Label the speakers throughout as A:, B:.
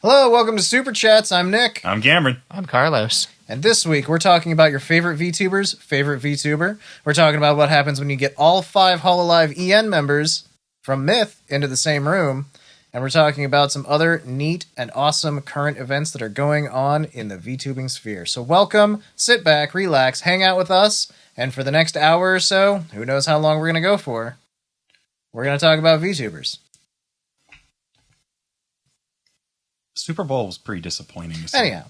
A: Hello, welcome to Super Chats. I'm Nick.
B: I'm Cameron.
C: I'm Carlos.
A: And this week we're talking about your favorite VTuber's favorite VTuber. We're talking about what happens when you get all 5 Hololive EN members from Myth into the same room. And we're talking about some other neat and awesome current events that are going on in the VTubing sphere. So welcome, sit back, relax, hang out with us. And for the next hour or so, who knows how long we're going to go for, we're going to talk about VTubers.
B: Super Bowl was pretty disappointing.
A: Anyhow.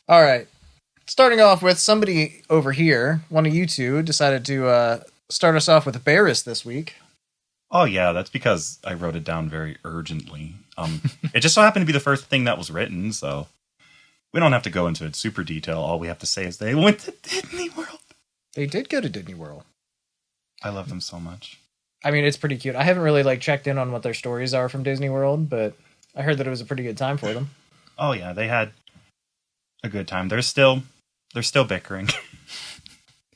A: All right. Starting off with somebody over here, one of you two, decided to start us off with Barris this week.
B: Oh, yeah, that's because I wrote it down very urgently. It just so happened to be the first thing that was written, so we don't have to go into it super detail. All we have to say is they went to Disney World.
A: They did go to Disney World.
B: I love them so much.
A: I mean, it's pretty cute. I haven't really checked in on what their stories are from Disney World, but I heard that it was a pretty good time for them.
B: Oh, yeah, they had a good time. They're still bickering.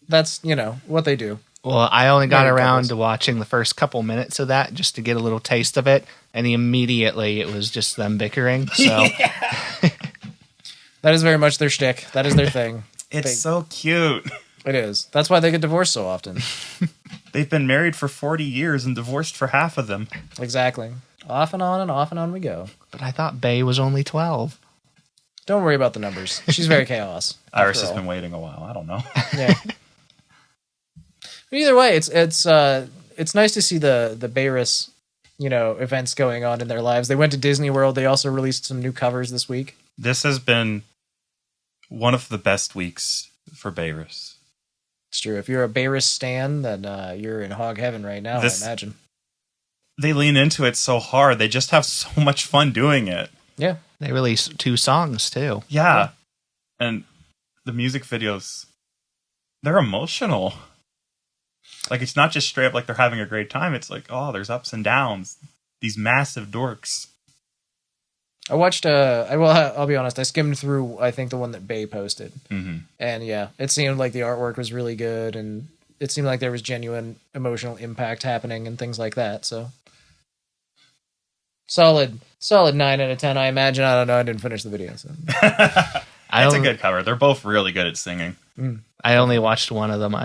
A: That's, what they do.
C: Well, I only got around to watching the first couple minutes of that just to get a little taste of it, and immediately it was just them bickering. So
A: That is very much their shtick. That is their thing.
B: It's so cute.
A: It is. That's why they get divorced so often.
B: They've been married for 40 years and divorced for half of them.
A: Exactly. Off and on we go.
C: But I thought Bae was only 12.
A: Don't worry about the numbers. She's very chaos.
B: Iris has been waiting a while. I don't know.
A: Yeah. But either way, it's nice to see the Barris, events going on in their lives. They went to Disney World. They also released some new covers this week.
B: This has been one of the best weeks for Barris.
A: It's true. If you're a Barris stan, then you're in hog heaven right now, I imagine.
B: They lean into it so hard. They just have so much fun doing it.
A: Yeah.
C: They released 2 songs, too.
B: Yeah. And the music videos, they're emotional. It's not just straight up they're having a great time. It's there's ups and downs. These massive dorks.
A: I watched, I'll be honest, I skimmed through, I think, the one that Bae posted.
B: Mm-hmm.
A: And yeah, it seemed like the artwork was really good, and it seemed like there was genuine emotional impact happening and things like that, so. Solid 9 out of 10, I imagine. I don't know, I didn't finish the video, so.
B: It's a good cover. They're both really good at singing.
C: I only watched one of them.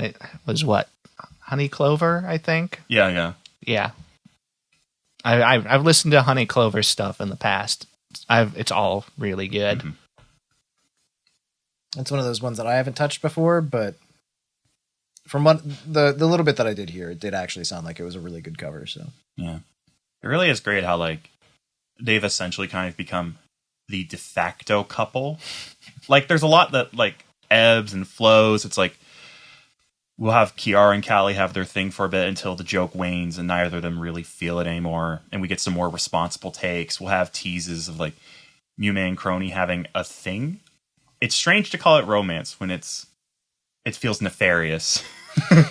C: Honey Clover, I think?
B: Yeah.
C: Yeah. I've listened to Honey Clover stuff in the past. It's all really good.
B: Mm-hmm.
A: It's one of those ones that I haven't touched before, but from what the little bit that I did hear, it did actually sound like it was a really good cover. So
B: yeah, it really is great how they've essentially kind of become the de facto couple. There's a lot that ebbs and flows. It's we'll have Kiara and Callie have their thing for a bit until the joke wanes and neither of them really feel it anymore. And we get some more responsible takes. We'll have teases of Yume and Crony having a thing. It's strange to call it romance when it feels nefarious.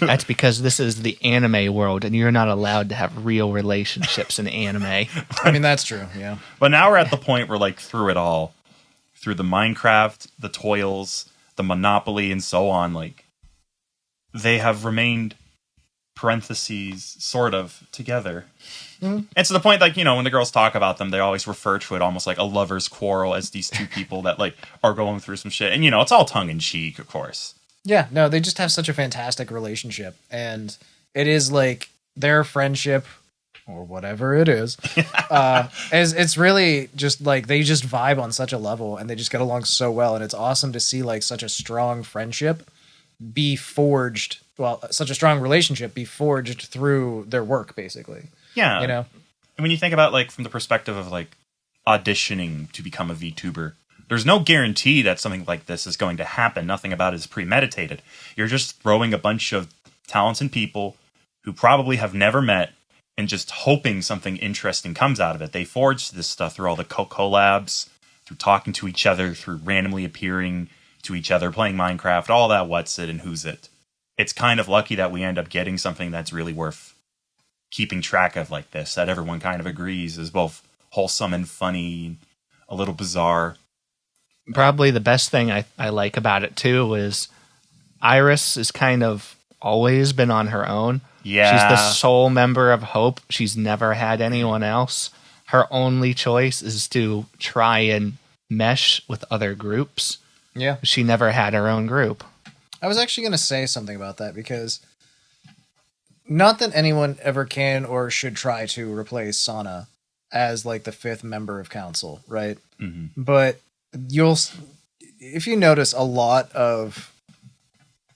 C: That's because this is the anime world and you're not allowed to have real relationships in anime.
A: I mean, that's true. Yeah.
B: But now we're at the point where through it all, through the Minecraft, the toils, the Monopoly and so on, they have remained, parentheses, sort of, together. Mm-hmm. And to the point, when the girls talk about them, they always refer to it almost like a lover's quarrel as these two people that, are going through some shit. And, it's all tongue-in-cheek, of course.
A: Yeah, no, they just have such a fantastic relationship. And it is, their friendship, or whatever it is, it's really just, they just vibe on such a level, and they just get along so well. And it's awesome to see, such a strong friendship be forged, such a strong relationship be forged through their work, basically.
B: Yeah. And when you think about, from the perspective of, auditioning to become a VTuber, there's no guarantee that something like this is going to happen. Nothing about it is premeditated. You're just throwing a bunch of talented people who probably have never met and just hoping something interesting comes out of it. They forged this stuff through all the collabs, through talking to each other, through randomly appearing to each other, playing Minecraft, all that what's it and who's it. It's kind of lucky that we end up getting something that's really worth keeping track of like this, that everyone kind of agrees is both wholesome and funny, a little bizarre.
C: Probably the best thing I like about it, too, is Iris is kind of always been on her own.
B: Yeah.
C: She's the sole member of Hope. She's never had anyone else. Her only choice is to try and mesh with other groups.
A: Yeah.
C: She never had her own group.
A: I was actually going to say something about that because not that anyone ever can or should try to replace Sana as like the fifth member of council, right?
B: Mm-hmm.
A: But if you notice, a lot of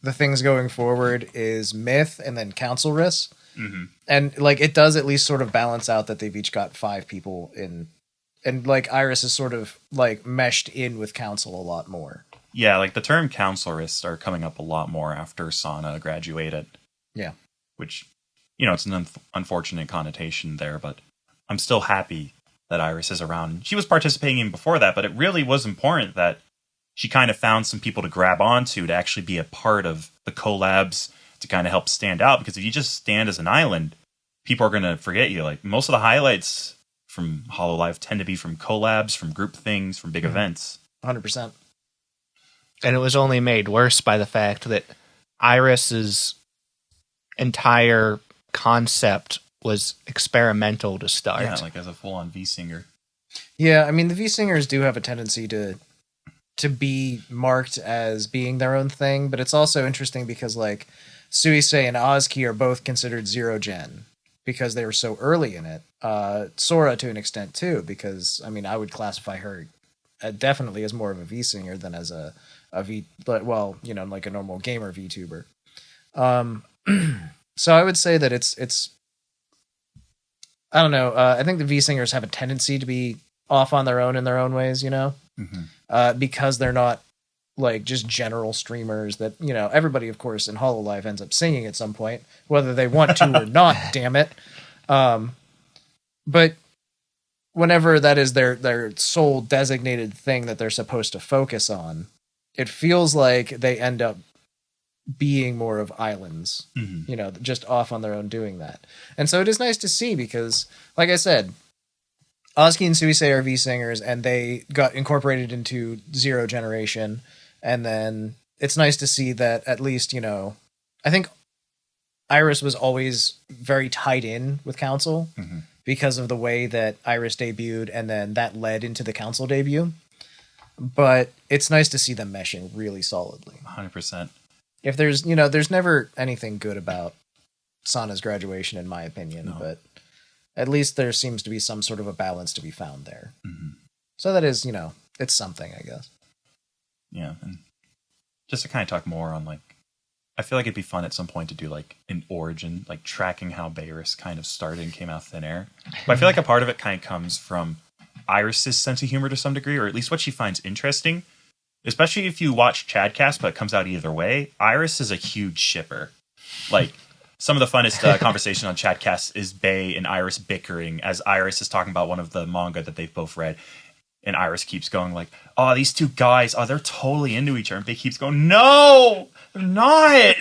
A: the things going forward is myth and then council risks.
B: Mm-hmm.
A: And like it does at least sort of balance out that they've each got 5 people in, and like Iris is sort of like meshed in with council a lot more.
B: Yeah, like the term councilorists are coming up a lot more after Sana graduated.
A: Yeah.
B: Which, you know, it's an unfortunate connotation there, but I'm still happy that Iris is around. She was participating in before that, but it really was important that she kind of found some people to grab onto to actually be a part of the collabs to kind of help stand out. Because if you just stand as an island, people are going to forget you. Like most of the highlights from Hololive tend to be from collabs, from group things, from big events.
A: 100%.
C: And it was only made worse by the fact that Iris's entire concept was experimental to start.
B: Yeah, like as a full-on V-singer.
A: Yeah, I mean, the V-singers do have a tendency to be marked as being their own thing, but it's also interesting because, like, Suisei and Ozki are both considered zero gen because they were so early in it. Sora, to an extent, too, because, I mean, I would classify her definitely as more of a V-singer than as a V, but, well, you know, like a normal gamer VTuber. So I would say that it's I don't know. I think the V-singers have a tendency to be off on their own in their own ways, you know?
B: Mm-hmm.
A: Because they're not like just general streamers that, you know, everybody, of course, in Hololive ends up singing at some point, whether they want to or not, damn it. But whenever that is their sole designated thing that they're supposed to focus on, it feels like they end up being more of islands,
B: Mm-hmm.
A: you know, just off on their own doing that. And so it is nice to see because, like I said, Ozki and Suisei are V-singers, and they got incorporated into Zero Generation. And then it's nice to see that at least, you know, I think Iris was always very tied in with Council
B: Mm-hmm.
A: because of the way that Iris debuted, and then that led into the Council debut. But it's nice to see them meshing really solidly.
B: 100%.
A: If there's, you know, there's never anything good about Sana's graduation, in my opinion,
B: No.
A: but at least there seems to be some sort of a balance to be found there.
B: Mm-hmm.
A: So that is, you know, it's something, I guess.
B: Yeah, and just to kind of talk more on, like, I feel like it'd be fun at some point to do, like, an origin, like, tracking how Bayris kind of started and came out of thin air. But I feel like a part of it kind of comes from Iris's sense of humor to some degree, or at least what she finds interesting. Especially if you watch Chadcast, but it comes out either way. Iris is a huge shipper. Like, some of the funnest conversation on Chadcast is Bay and Iris bickering as Iris is talking about one of the manga that they've both read. And Iris keeps going like, oh, these two guys, oh, they're totally into each other. And Bay keeps going, no, they're not.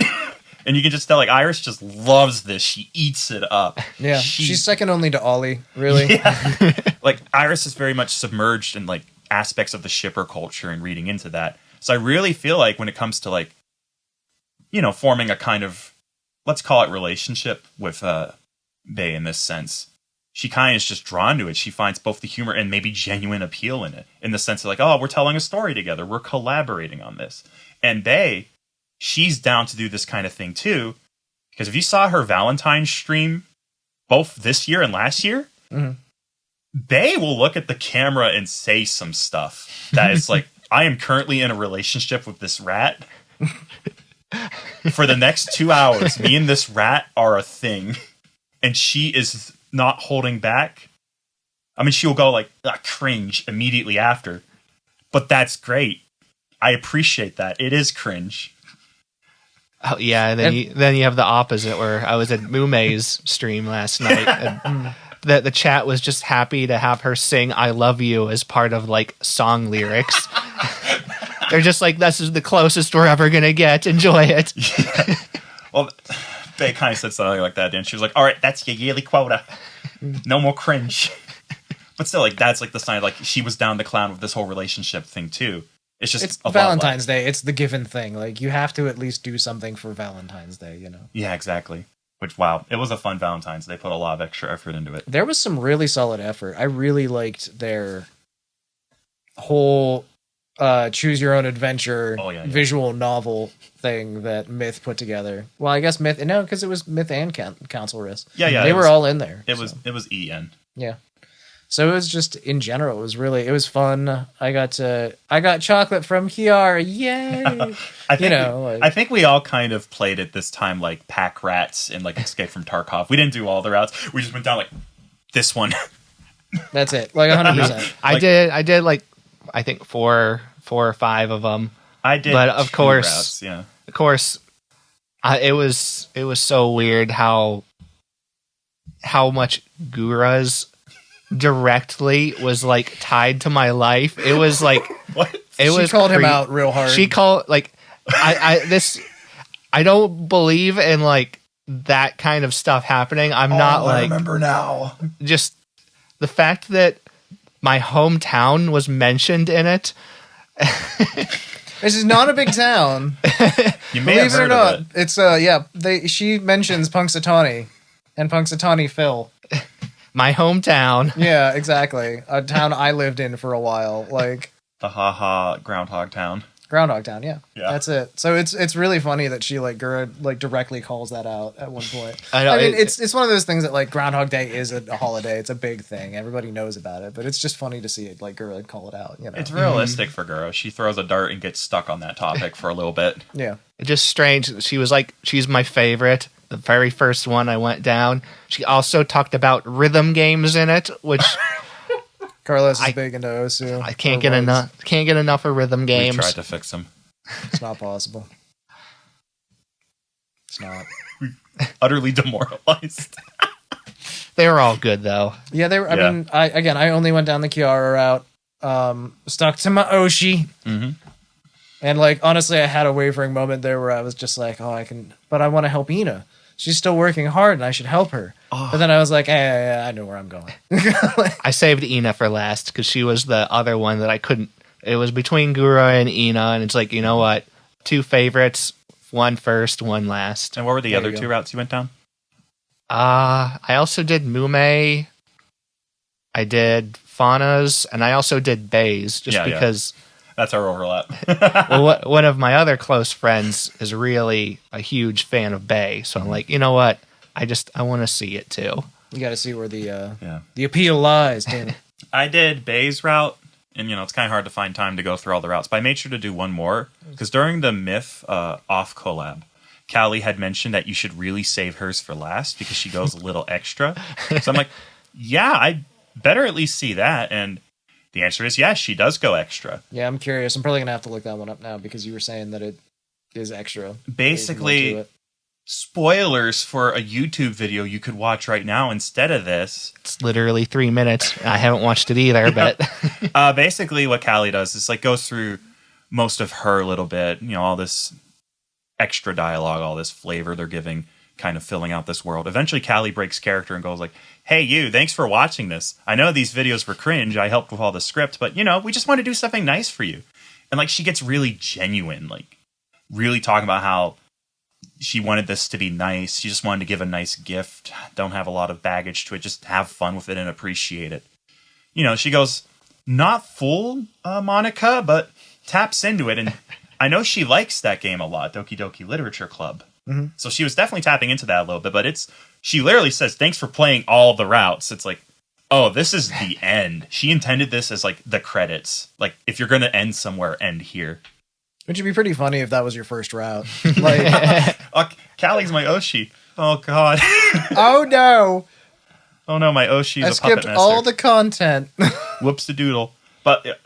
B: And you can just tell, like, Iris just loves this. She eats it up.
A: Yeah, she's second only to Ollie, really.
B: Yeah. Like, Iris is very much submerged in, like, aspects of the shipper culture and reading into that. So I really feel like when it comes to, like, you know, forming a kind of, let's call it relationship with Bay in this sense, she kind of is just drawn to it. She finds both the humor and maybe genuine appeal in it, in the sense of like, oh, we're telling a story together. We're collaborating on this. And Bay, she's down to do this kind of thing too. Because if you saw her Valentine's stream, both this year and last year,
A: Mm-hmm.
B: Bay will look at the camera and say some stuff that is like, I am currently in a relationship with this rat. For the next 2 hours, me and this rat are a thing. And she is not holding back. I mean, she'll go like, cringe immediately after. But that's great. I appreciate that. It is cringe.
C: Oh yeah, and then you have the opposite where I was at Mumei's stream last night. And the chat was just happy to have her sing "I Love You" as part of like song lyrics. They're just like, this is the closest we're ever gonna get. Enjoy it.
B: Yeah. Well, they kind of said something like that, and she was like, "All right, that's your yearly quota. No more cringe." But still, like, that's like the sign. Like, she was down the clown with this whole relationship thing too. It's just
A: It's
B: a lot
A: Valentine's
B: less.
A: Day. It's the given thing. Like, you have to at least do something for Valentine's Day, you know?
B: Yeah, exactly. Which, wow, it was a fun Valentine's. They put a lot of extra effort into it.
A: There was some really solid effort. I really liked their whole choose your own adventure visual novel thing that Myth put together. Well, I guess Myth, no, because it was Myth and Council Risk.
B: Yeah,
A: they were all in there.
B: It was EN.
A: Yeah. So it was just, in general, it was fun. I got chocolate from Kiara. Yay!
B: I think we all kind of played it this time like Pack Rats and like Escape from Tarkov. We didn't do all the routes. We just went down like this one.
A: That's it. Like 100%.
C: I did like, I think four or five of them.
B: I did,
C: but of course,
B: routes, yeah.
C: Of course, it was so weird how much Gura's directly was like tied to my life. It was like
B: what?
A: She called him out real hard.
C: She called like I don't believe in like that kind of stuff happening. I'm not like,
B: I remember now.
C: Just the fact that my hometown was mentioned in it.
A: This is not a big town.
B: You may have
A: Believe it or
B: heard
A: not,
B: of it.
A: it's she mentions Punxsutawney and Punxsutawney Phil.
C: My hometown.
A: Yeah, exactly. A town I lived in for a while, like
B: The haha Groundhog Town.
A: Groundhog Town. Yeah,
B: Yeah.
A: that's it. So it's really funny that she like Gura like directly calls that out at one point.
C: I know,
A: mean, it's one of those things that like Groundhog Day is a holiday. It's a big thing. Everybody knows about it, but it's just funny to see it like Gura call it out. You know,
B: It's realistic for Guro. She throws a dart and gets stuck on that topic for a little bit.
A: yeah.
C: It's just strange. She was like, she's my favorite. The very first one I went down. She also talked about rhythm games in it, which
A: Carlos is big into Osu.
C: I can't get enough. Can't get enough of rhythm games.
B: We tried to fix them.
A: It's not possible. It's not.
B: Utterly demoralized.
C: They were all good though.
A: Yeah, they were. I mean, I only went down the Kiara route. Stuck to my Oshi.
B: Mm-hmm.
A: And like honestly, I had a wavering moment there where I was just like, "Oh, I can," but I want to help Ina. She's still working hard, and I should help her.
B: Oh.
A: But then I was like, "Hey, I know where I'm going."
C: I saved Ina for last because she was the other one that I couldn't. It was between Gura and Ina, and it's like, you know what? Two favorites, one first, one last.
B: And what were the
A: There
B: other
A: you
B: two
A: go.
B: routes you went down?
C: I also did Mume. I did Faunas, and I also did Bays, just because.
B: That's our overlap.
C: Well, one of my other close friends is really a huge fan of Bay, so I'm like, you know what? I want to see it too.
A: You got to see where the appeal lies. Damn it.
B: I did Bay's route, and it's kind of hard to find time to go through all the routes, but I made sure to do one more, because during the Myth off collab, Callie had mentioned that you should really save hers for last, because she goes a little extra. So I'm like, yeah, I better at least see that, and the answer is yes, she does go extra.
A: Yeah, I'm curious. I'm probably gonna have to look that one up now because you were saying that it is extra.
B: Basically, spoilers for a YouTube video you could watch right now instead of this.
C: It's literally 3 minutes. I haven't watched it either, but
B: basically what Callie does is like goes through most of her little bit, all this extra dialogue, all this flavor they're giving, kind of filling out this world. Eventually Callie breaks character and goes like, "Hey you, thanks for watching this. I know these videos were cringe. I helped with all the script, but we just want to do something nice for you." And like she gets really genuine, like really talking about how she wanted this to be nice. She just wanted to give a nice gift. Don't have a lot of baggage to it. Just have fun with it and appreciate it. She goes, not full Monica, but taps into it. And I know she likes that game a lot, Doki Doki Literature Club.
A: Mm-hmm.
B: So she was definitely tapping into that a little bit. But she literally says, thanks for playing all the routes. It's like, oh, this is the end. She intended this as like the credits. Like if you're going to end somewhere, end here.
A: Which would be pretty funny if that was your first route. Like,
B: Callie's my Oshi. Oh, God.
A: oh, no.
B: Oh, no, my Oshi's
A: I
B: a puppet
A: skipped
B: master.
A: all the content.
B: Whoops-a-doodle. But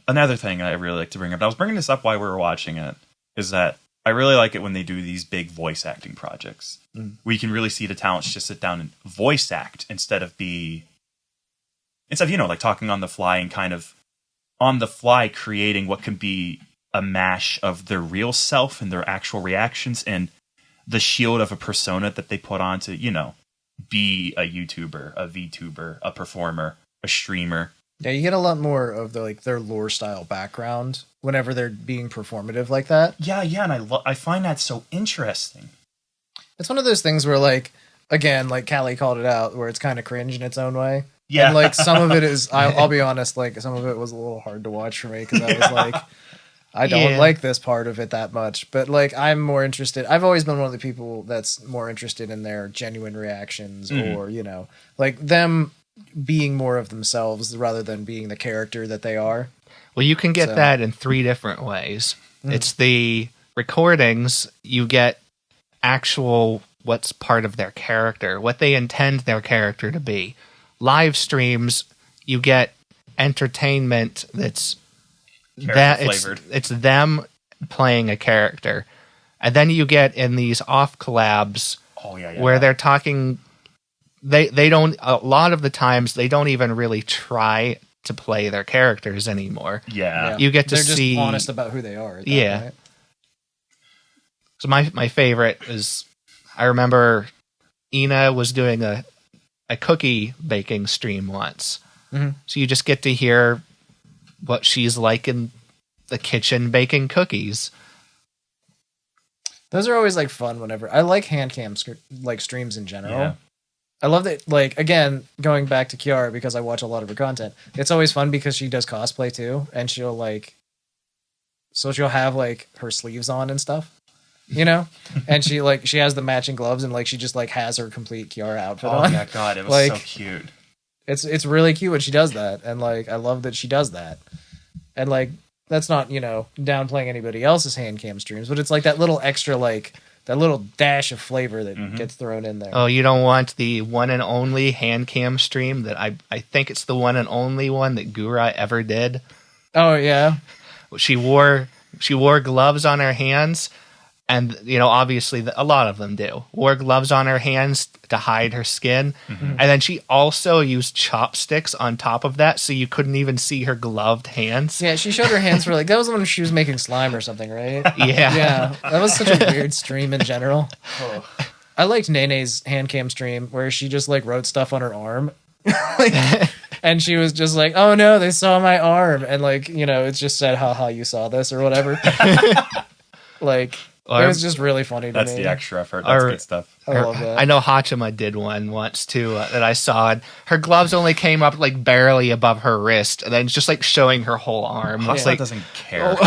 B: another thing I really like to bring up, I was bringing this up while we were watching it, is that I really like it when they do these big voice acting projects. Where you can really see the talents just sit down and voice act instead of like talking on the fly and kind of on the fly creating what can be a mash of their real self and their actual reactions and the shield of a persona that they put on to, be a YouTuber, a VTuber, a performer, a streamer.
A: Yeah, you get a lot more of their lore style background whenever they're being performative like that.
B: Yeah, and I find that so interesting.
A: It's one of those things where, like, again, like Callie called it out, where it's kind of cringe in its own way.
B: Yeah.
A: And, like, some of it is, I'll be honest, like, some of it was a little hard to watch for me because I was like, I don't like this part of it that much. But, like, I'm more interested. I've always been one of the people that's more interested in their genuine reactions or, you know, like them being more of themselves rather than being the character that they are.
C: Well, you can get that in 3 different ways. It's the recordings, you get actual what's part of their character, what they intend their character to be. Live streams, you get entertainment that's
B: Flavored.
C: it's them playing a character. And then you get in these off collabs where they're talking they don't a lot of the times they don't even really try to play their characters anymore.
B: Yeah.
C: You get to
A: They're
C: see
A: just honest about who they are.
C: Yeah.
A: Point.
C: So my favorite is, I remember Ina was doing a cookie baking stream once.
A: Mm-hmm.
C: So you just get to hear what she's like in the kitchen baking cookies.
A: Those are always like fun whenever I like hand cam like streams in general.
B: Yeah.
A: I love that, like, again, going back to Kiara because I watch a lot of her content. It's always fun because she does cosplay too, and she'll have like her sleeves on and stuff, you know, and she has the matching gloves and like she just like has her complete Kiara outfit on.
B: Oh my god, it was
A: like,
B: so cute.
A: It's really cute when she does that, and like I love that she does that, and like that's not, you know, downplaying anybody else's hand cam streams, but it's like that little extra like. That little dash of flavor that gets thrown in there.
C: Oh, you don't want the one and only hand cam stream that I think it's the one and only one that Gura ever did.
A: Oh yeah.
C: She wore gloves on her hands, and you know, obviously a lot of them wore gloves on her hands to hide her skin, and then she also used chopsticks on top of that, so you couldn't even see her gloved hands.
A: Yeah, she showed her hands for like that was when she was making slime or something, right?
C: Yeah.
A: Yeah, that was such a weird stream in general. Oh. I liked Nene's hand cam stream where she just like wrote stuff on her arm. And she was just like, "Oh no, they saw my arm," and like, you know, it just said, "Haha, you saw this" or whatever. Like, it was just really funny to me.
B: That's the extra effort. That's good stuff.
A: I love that.
C: I know Hachima did one once too that I saw. And her gloves only came up like barely above her wrist, and then just like showing her whole arm.
B: Hachima
C: Like,
B: doesn't care.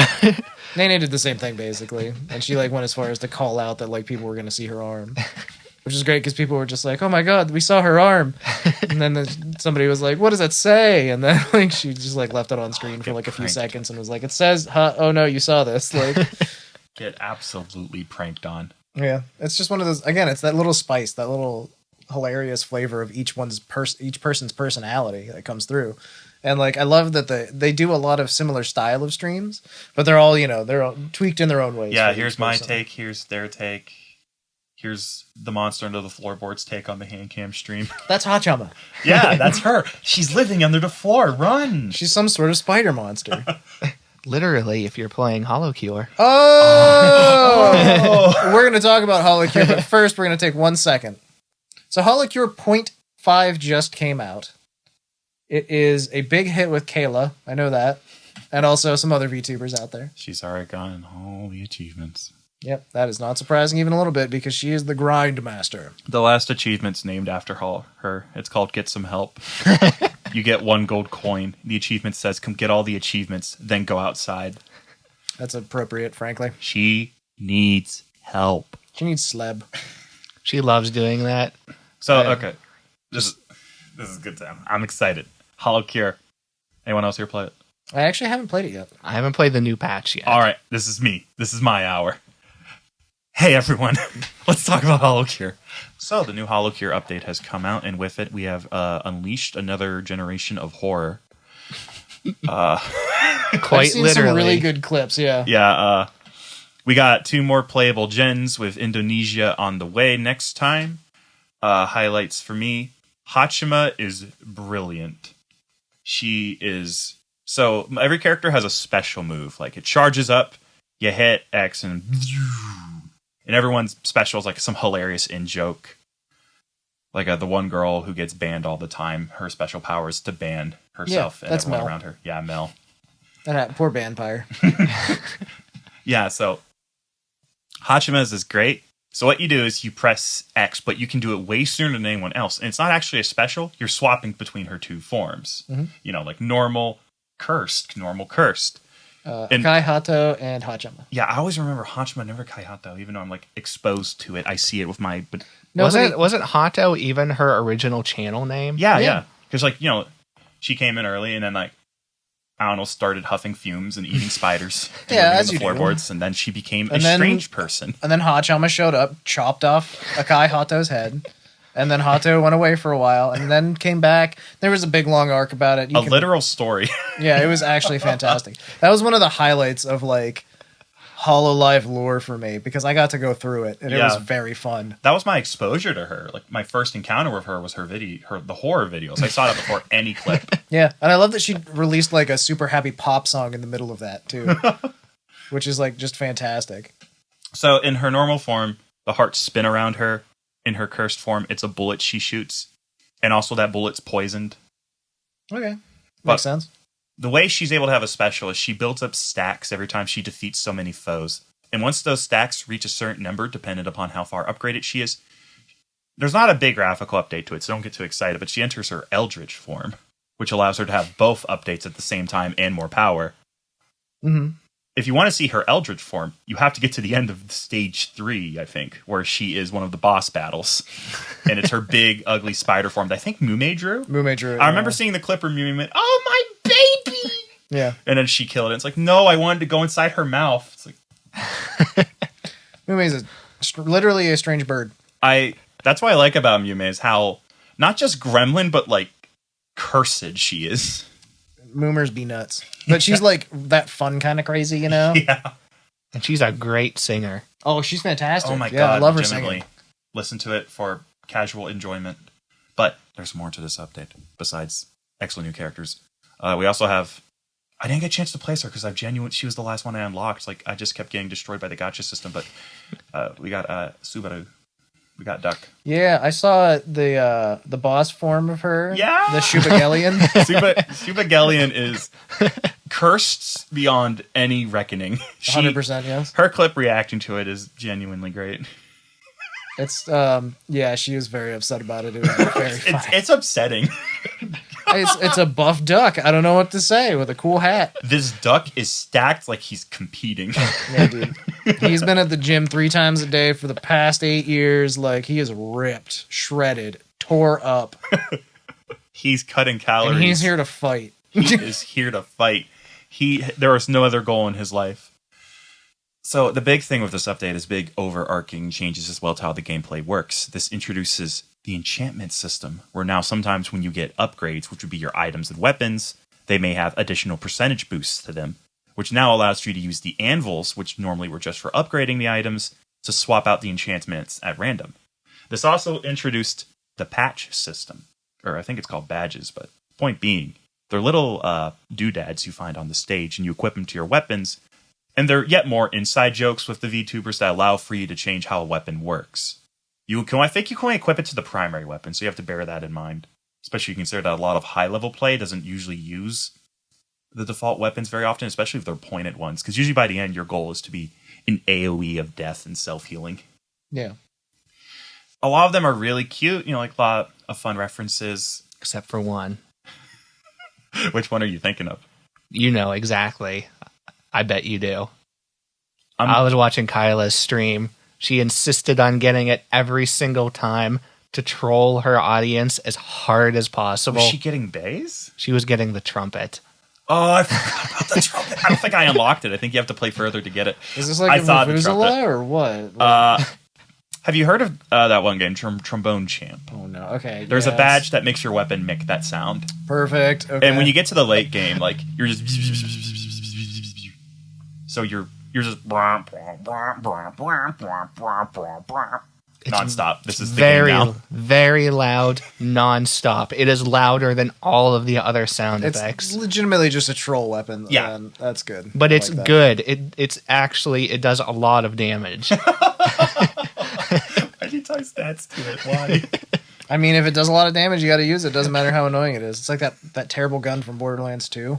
A: Nene did the same thing basically, and she like went as far as to call out that like people were going to see her arm, which is great because people were just like, "Oh my god, we saw her arm," and then somebody was like, "What does that say?" And then like she just like left it on screen for like a few seconds and was like, "It says, oh no, you saw this." Like,
B: get absolutely pranked on.
A: Yeah, it's just one of those. Again, it's that little spice, that little hilarious flavor of each person's personality that comes through. And like, I love that they do a lot of similar style of streams, but they're all, you know, they're all tweaked in their own ways.
B: Yeah, here's my take. Here's their take. Here's the Monster Under the Floorboards take on the hand cam stream.
A: That's Hachama.
B: Yeah, that's her. She's living under the floor. Run.
A: She's some sort of spider monster.
C: literally, if you're playing HoloCure.
A: Oh! We're going to talk about HoloCure, but first we're going to take 1 second. So HoloCure 0.5 just came out. It is a big hit with Kayla. I know that. And also some other VTubers out there.
B: She's already gotten all the achievements.
A: Yep, that is not surprising even a little bit because she is the grind master.
B: The last achievement's named after her. It's called Get Some Help. You get 1 gold coin. The achievement says, come get all the achievements, then go outside.
A: That's appropriate, frankly.
B: She needs help.
A: She needs sleb.
C: She loves doing that.
B: So, okay. This is a good time. I'm excited. HoloCure. Anyone else here play it?
A: I actually haven't played it yet.
C: I haven't played the new patch yet.
B: All right. This is me. This is my hour. Hey, everyone. Let's talk about HoloCure. So, the new HoloCure update has come out, and with it, we have unleashed another generation of horror.
C: Quite
A: I've seen
C: literally.
A: some really good clips, yeah.
B: Yeah, we got 2 more playable gens with Indonesia on the way next time. Highlights for me. Hachima is brilliant. She is... So, every character has a special move. Like, it charges up, you hit X, and everyone's special is like some hilarious in-joke. Like the one girl who gets banned all the time, her special power is to ban herself and
A: that's
B: everyone
A: Mel.
B: around her. Yeah, Mel.
A: And that poor vampire.
B: Yeah, so Hachima's is great. So what you do is you press X, but you can do it way sooner than anyone else. And it's not actually a special. You're swapping between her two forms. You know, like normal, cursed, normal, cursed.
A: And Kai Hato and Hachima.
B: Yeah, I always remember Hachima, never Kai Hato, even though I'm like exposed to it. I see it with my... But
C: wasn't Hato even her original channel name?
B: Yeah. Because like, you know, she came in early and then like, I don't know, started huffing fumes and eating spiders.
A: As
B: the
A: you
B: floorboards, and then she became a strange person.
A: And then Hachima showed up, chopped off Akai Hato's head, and then Hato went away for a while, and then came back. There was a big long arc about it.
B: Literal story.
A: Yeah, it was actually fantastic. That was one of the highlights of like HoloLive lore for me, because I got to go through it, and it was very fun.
B: That was my exposure to her. Like my first encounter with her was the horror videos. I saw that before any clip.
A: Yeah, and I love that she released like a super happy pop song in the middle of that too, which is like just fantastic.
B: So in her normal form, the hearts spin around her. In her cursed form, it's a bullet she shoots, and also that bullet's poisoned.
A: Okay, makes sense.
B: The way she's able to have a special is she builds up stacks every time she defeats so many foes. And once those stacks reach a certain number, dependent upon how far upgraded she is, there's not a big graphical update to it, so don't get too excited, but she enters her Eldritch form, which allows her to have both updates at the same time and more power. If you want to see her Eldritch form, you have to get to the end of stage 3, I think, where she is one of the boss battles. And it's her big, ugly spider form that I think Mume drew. I remember seeing the clip where Mume went, "Oh, my baby!"
A: Yeah.
B: And then she killed it. It's like, no, I wanted to go inside her mouth. It's like...
A: Mume is literally a strange bird.
B: That's what I like about Mume is how, not just gremlin, but like, cursed she is.
A: Moomers be nuts. But she's like that fun kind of crazy, you know?
B: Yeah.
C: And she's a great singer.
A: Oh, she's fantastic.
B: Oh my God.
A: I love her
B: legitimately.
A: singing.
B: Listen to it for casual enjoyment. But there's more to this update besides excellent new characters. We also have... I didn't get a chance to place her because she was the last one I unlocked. Like, I just kept getting destroyed by the gacha system. But we got Subaru. We got Duck.
A: Yeah, I saw the boss form of her.
B: Yeah!
A: The Shubagelian.
B: Shubagelian is cursed beyond any reckoning.
A: 100%, yes.
B: Her clip reacting to it is genuinely great.
A: It's, she was very upset about it. It was very funny.
B: It's upsetting.
A: It's a buff duck. I don't know what to say, with a cool hat.
B: This duck is stacked like he's competing.
A: Yeah, dude. He's been at the gym 3 times a day for the past 8 years. Like, he is ripped, shredded, tore up.
B: He's cutting calories.
A: And he's here to fight.
B: He is here to fight. There is no other goal in his life. So the big thing with this update is big overarching changes as well to how the gameplay works. This introduces the enchantment system, where now sometimes when you get upgrades, which would be your items and weapons, they may have additional percentage boosts to them, which now allows you to use the anvils, which normally were just for upgrading the items, to swap out the enchantments at random. This also introduced the patch system, or I think it's called badges, but point being, they're little doodads you find on the stage, and you equip them to your weapons, and they're yet more inside jokes with the VTubers that allow for you to change how a weapon works. I think you can only equip it to the primary weapon, so you have to bear that in mind. Especially consider that a lot of high-level play doesn't usually use the default weapons very often, especially if they're pointed ones. Because usually by the end, your goal is to be an AoE of death and self-healing.
A: Yeah.
B: A lot of them are really cute, like a lot of fun references.
C: Except for one.
B: Which one are you thinking of?
C: You know exactly. I bet you do. I was watching Kyla's stream. She insisted on getting it every single time to troll her audience as hard as possible.
B: Was she getting bass?
C: She was getting the trumpet.
B: Oh, I forgot about the trumpet. I don't think I unlocked it. I think you have to play further to get it.
A: Is this like a Vuvuzela or what?
B: Have you heard of that one game, Trombone Champ?
A: Oh, no. Okay.
B: There's a badge that makes your weapon make that sound.
A: Perfect. Okay.
B: And when you get to the late game, like, you're just... So you're just nonstop. This is the
C: very,
B: game now.
C: Very loud, nonstop. It is louder than all of the other sound effects.
A: It's legitimately just a troll weapon.
B: Yeah,
A: that's good.
C: But it's good. It does a lot of damage.
B: Why did you tie stats to it? Why?
A: I mean, if it does a lot of damage, you got to use it. Doesn't matter how annoying it is. It's like that terrible gun from Borderlands 2.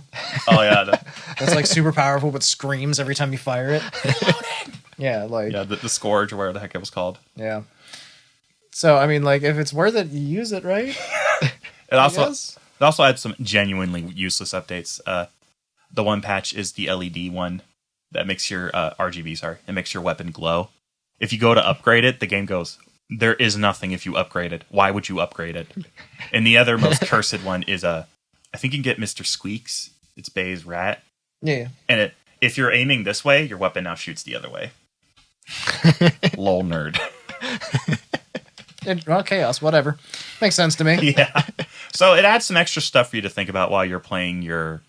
B: Oh yeah,
A: That's like super powerful, but screams every time you fire it. Yeah, like
B: the Scourge or whatever the heck it was called.
A: Yeah. So I mean, like, if it's worth it, you use it, right?
B: It also had some genuinely useless updates. The one patch is the LED one that makes your RGB. Sorry, it makes your weapon glow. If you go to upgrade it, the game goes, there is nothing if you upgrade it. Why would you upgrade it? And the other most cursed one is I think you can get Mr. Squeaks. It's Bay's rat.
A: Yeah.
B: And if you're aiming this way, your weapon now shoots the other way. Lol nerd.
A: Well, chaos, whatever. Makes sense to me.
B: Yeah. So it adds some extra stuff for you to think about while you're playing your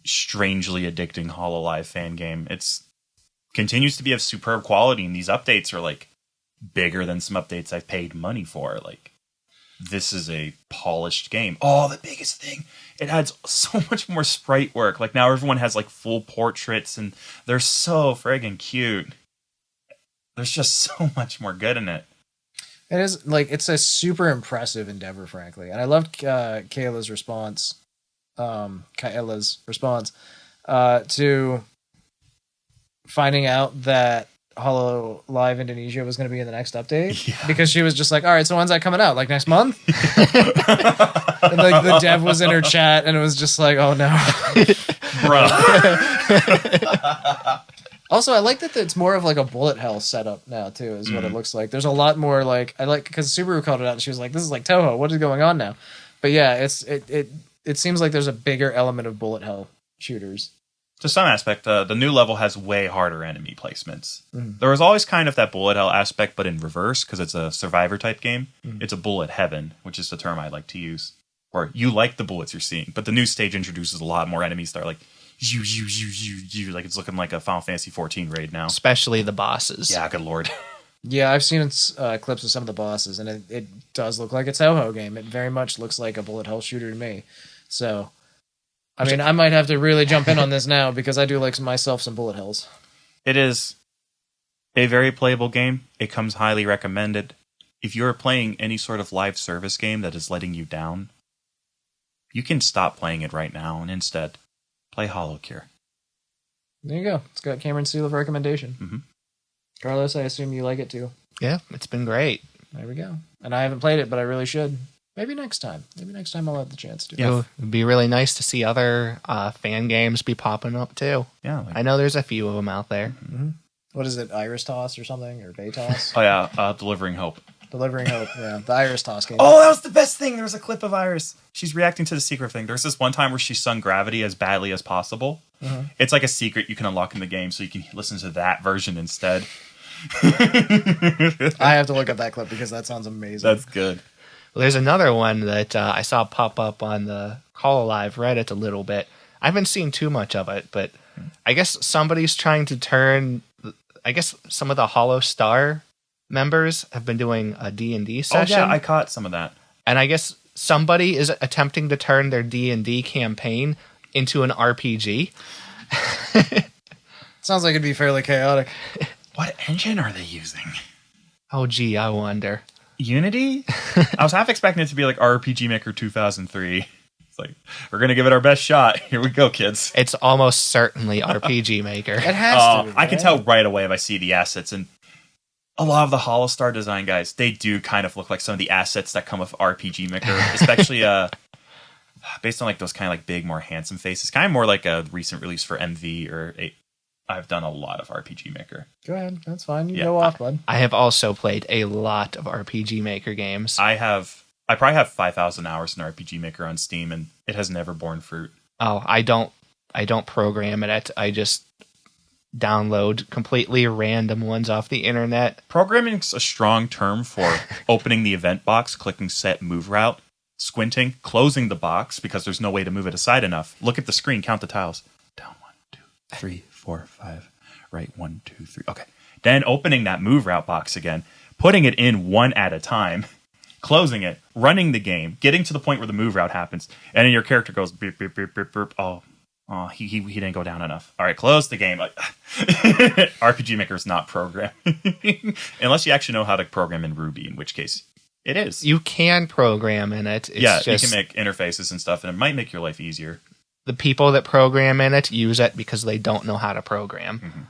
B: strangely addicting Hololive fan game. It's continues to be of superb quality, and these updates are like bigger than some updates I've paid money for. Like, this is a polished game. Oh, the biggest thing, it adds so much more sprite work. Like, now everyone has like full portraits, and they're so friggin' cute. There's just so much more good in it.
A: It is, like, it's a super impressive endeavor, frankly. And I loved Kayla's response to finding out that Hololive Indonesia was going to be in the next update. Yeah. Because she was just like, all right, so when's that coming out? Like, next month? And, like, the dev was in her chat, and it was just like, oh, no.
B: Bro.
A: Also, I like that it's more of like a bullet hell setup now too, is what it looks like. There's a lot more like, I like, because Subaru called it out and she was like, "This is like Toho. What is going on now?" But yeah, it seems like there's a bigger element of bullet hell shooters.
B: To some aspect, the new level has way harder enemy placements. There was always kind of that bullet hell aspect, but in reverse, because it's a survivor type game. It's a bullet heaven, which is the term I like to use. Or you like the bullets you're seeing, but the new stage introduces a lot more enemies that are like, you, like it's looking like a Final Fantasy 14 raid now.
C: Especially the bosses.
B: Yeah, good lord.
A: Yeah, I've seen clips of some of the bosses, and it does look like a Toho game. It very much looks like a bullet hell shooter to me. So, I mean, I might have to really jump in on this now, because I do like myself some bullet hells.
B: It is a very playable game. It comes highly recommended. If you're playing any sort of live service game that is letting you down, you can stop playing it right now and instead play HoloCure.
A: There you go. It's got Cameron's seal of recommendation. Carlos, I assume you like it too.
C: Yeah, it's been great.
A: There we go. And I haven't played it, but I really should. Maybe next time. Maybe next time I'll have the chance to.
C: Yeah, it'd be really nice to see other fan games be popping up too.
B: Yeah,
C: I know there's a few of them out there.
A: What is it, Iris Toss or something? Or Bay Toss?
B: Oh yeah, Delivering Hope.
A: Delivering Hope, yeah. The Iris Toss game.
B: Oh, that was the best thing. There was a clip of Iris. She's reacting to the secret thing. There's this one time where she sung Gravity as badly as possible. It's like a secret you can unlock in the game, so you can listen to that version instead.
A: I have to look up that clip because that sounds amazing.
B: That's good.
C: Well, there's another one that I saw pop up on the Hololive Reddit a little bit. I haven't seen too much of it, but I guess somebody's trying to turn... I guess some of the Hollow Star members have been doing a D&D session.
B: Oh yeah, I caught some of that.
C: And I guess somebody is attempting to turn their D&D campaign into an RPG.
A: Sounds like it'd be fairly chaotic.
B: What engine are they using?
C: Oh, gee, I wonder.
B: Unity? I was half expecting it to be like RPG Maker 2003. It's like, we're going to give it our best shot. Here we go, kids.
C: It's almost certainly RPG Maker.
A: It has to be,
B: I can tell right away if I see the assets, and a lot of the Hollow Star design guys, they do kind of look like some of the assets that come with RPG Maker, especially based on like those kind of like big, more handsome faces. Kind of more like a recent release for MV or I've done a lot of RPG Maker.
A: Go ahead, that's fine. You go off, bud.
C: I have also played a lot of RPG Maker games.
B: I probably have 5,000 hours in RPG Maker on Steam, and it has never borne fruit.
C: Oh, I don't program it. I just download completely random ones off the internet.
B: Programming's a strong term for opening the event box, clicking set move route, squinting, closing the box because there's no way to move it aside enough. Look at the screen, count the tiles. Down 1, 2, 3, 4, 5. Right, 1, 2, 3. Okay. Then opening that move route box again, putting it in one at a time, closing it, running the game, getting to the point where the move route happens, and then your character goes beep, beep, beep, beep, beep. Oh, he didn't go down enough. All right, close the game. RPG Maker is not programming. Unless you actually know how to program in Ruby, in which case It is.
C: You can program in it. It's
B: yeah,
C: just
B: you can make interfaces and stuff, and it might make your life easier.
C: the people that program in it use it because they don't know how to program.
B: Mm-hmm.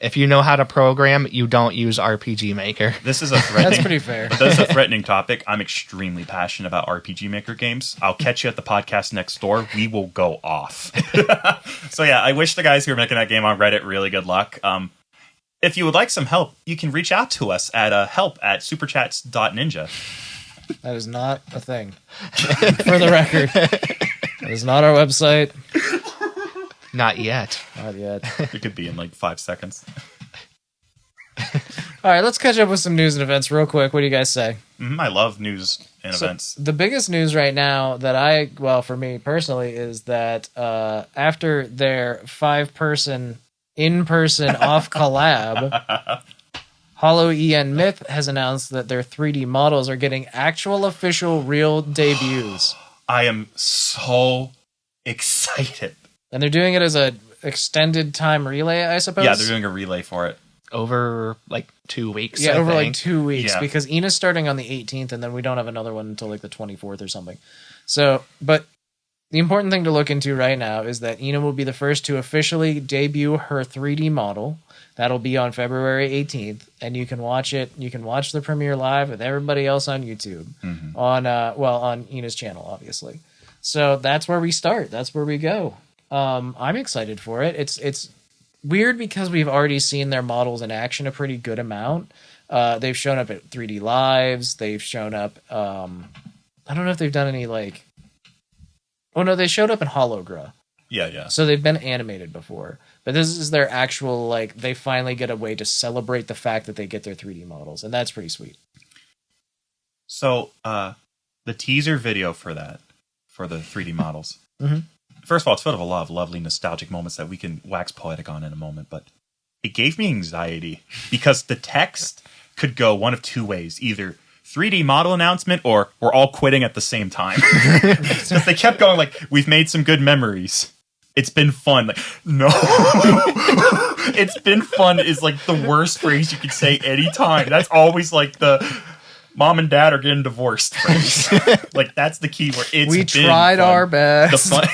C: If you know how to program, you don't use RPG Maker.
B: This is a threatening.
A: That's pretty fair.
B: But this is a threatening topic. I'm extremely passionate about RPG Maker games. I'll catch you at the podcast next door. We will go off. So yeah, I wish the guys who are making that game on Reddit really good luck. If you would like some help, you can reach out to us at help@superchats.ninja.
A: That is not a thing. For the record, that is not our website.
C: Not yet.
A: Not yet.
B: It could be in like 5 seconds.
A: All right, let's catch up with some news and events real quick. What do you guys say?
B: I love news and events.
A: The biggest news right now that for me personally, is that after their 5-person in-person off collab, Hollow EN Myth has announced that their 3D models are getting actual official real debuts.
B: I am so excited.
A: And they're doing it as a extended time relay, I suppose?
B: Yeah, they're doing a relay for it.
C: Over like 2 weeks.
A: Yeah,
C: I
A: over
C: think.
A: like 2 weeks,
B: Yeah.
A: because Ina's starting on the 18th, and then we don't have another one until like the 24th or something. So, but the important thing to look into right now is that Ina will be the first to officially debut her 3D model. That'll be on February 18th, and you can watch it. You can watch the premiere live with everybody else on YouTube, on Ina's channel, obviously. So that's where we start. That's where we go. I'm excited for it. It's weird because we've already seen their models in action a pretty good amount. They've shown up at 3D Lives. They've shown up. I don't know if they've done any like. Oh no, they showed up in Hologra.
B: Yeah.
A: So they've been animated before, but this is their actual like. They finally get a way to celebrate the fact that they get their 3D models, and that's pretty sweet.
B: So the teaser video for the 3D models.
A: Mm-hmm.
B: First of all, it's filled with a lot of lovely nostalgic moments that we can wax poetic on in a moment, but it gave me anxiety because the text could go one of two ways: either 3D model announcement or we're all quitting at the same time. Because they kept going like, we've made some good memories. It's been fun. Like, no. It's been fun is like the worst phrase you could say anytime. That's always like the mom and dad are getting divorced phrase. Like, that's the key word.
A: We tried
B: fun.
A: our best.
B: The fun.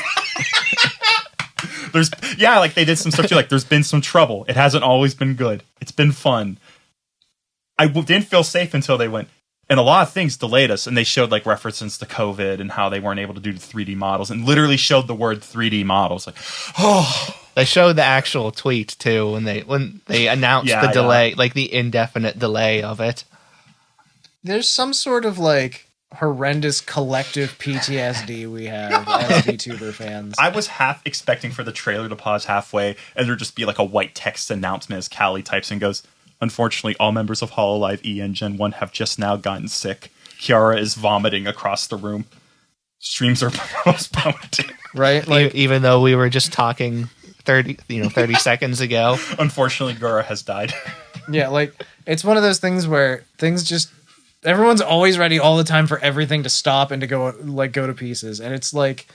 B: Like they did some stuff too. Like, there's been some trouble. It hasn't always been good. It's been fun. I didn't feel safe until they went, and a lot of things delayed us. And they showed like references to COVID and how they weren't able to do the 3D models, and literally showed the word 3D models. Like, oh,
C: They showed the actual tweet too when they announced the delay, like the indefinite delay of it.
A: There's some sort of like horrendous collective PTSD we have as VTuber fans.
B: I was half expecting for the trailer to pause halfway and there just be like a white text announcement as Callie types and goes, "Unfortunately, all members of HoloLive EN Gen 1 have just now gotten sick. Kiara is vomiting across the room. Streams are postponed."
A: Right? Like,
C: Even though we were just talking 30 seconds ago.
B: Unfortunately, Gura has died.
A: yeah, like it's one of those things where things just everyone's always ready all the time for everything to stop and to go to pieces. And it's like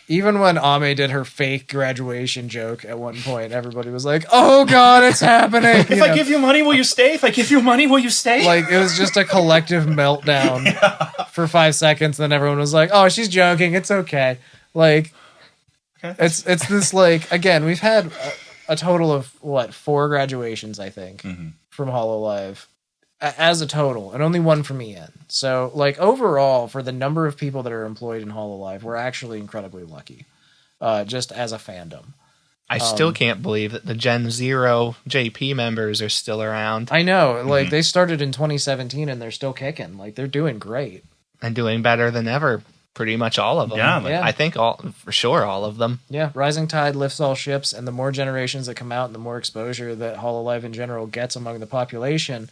A: even when Ame did her fake graduation joke at one point, everybody was like, "Oh God, it's happening!"
B: If I give you money, will you stay? If I give you money, will you stay?
A: Like it was just a collective meltdown for 5 seconds. Then everyone was like, "Oh, she's joking. It's okay." Like it's this like again, we've had a total of 4 graduations, I think, from HoloLive as a total, and only one from EN. So, like, overall, for the number of people that are employed in HoloLive, we're actually incredibly lucky, just as a fandom.
C: I still can't believe that the Gen Zero JP members are still around.
A: I know, like, they started in 2017, and they're still kicking. Like, they're doing great.
C: And doing better than ever. Pretty much all of them.
B: Yeah.
C: I think all of them.
A: Yeah, rising tide lifts all ships, and the more generations that come out and the more exposure that HoloLive in general gets among the population,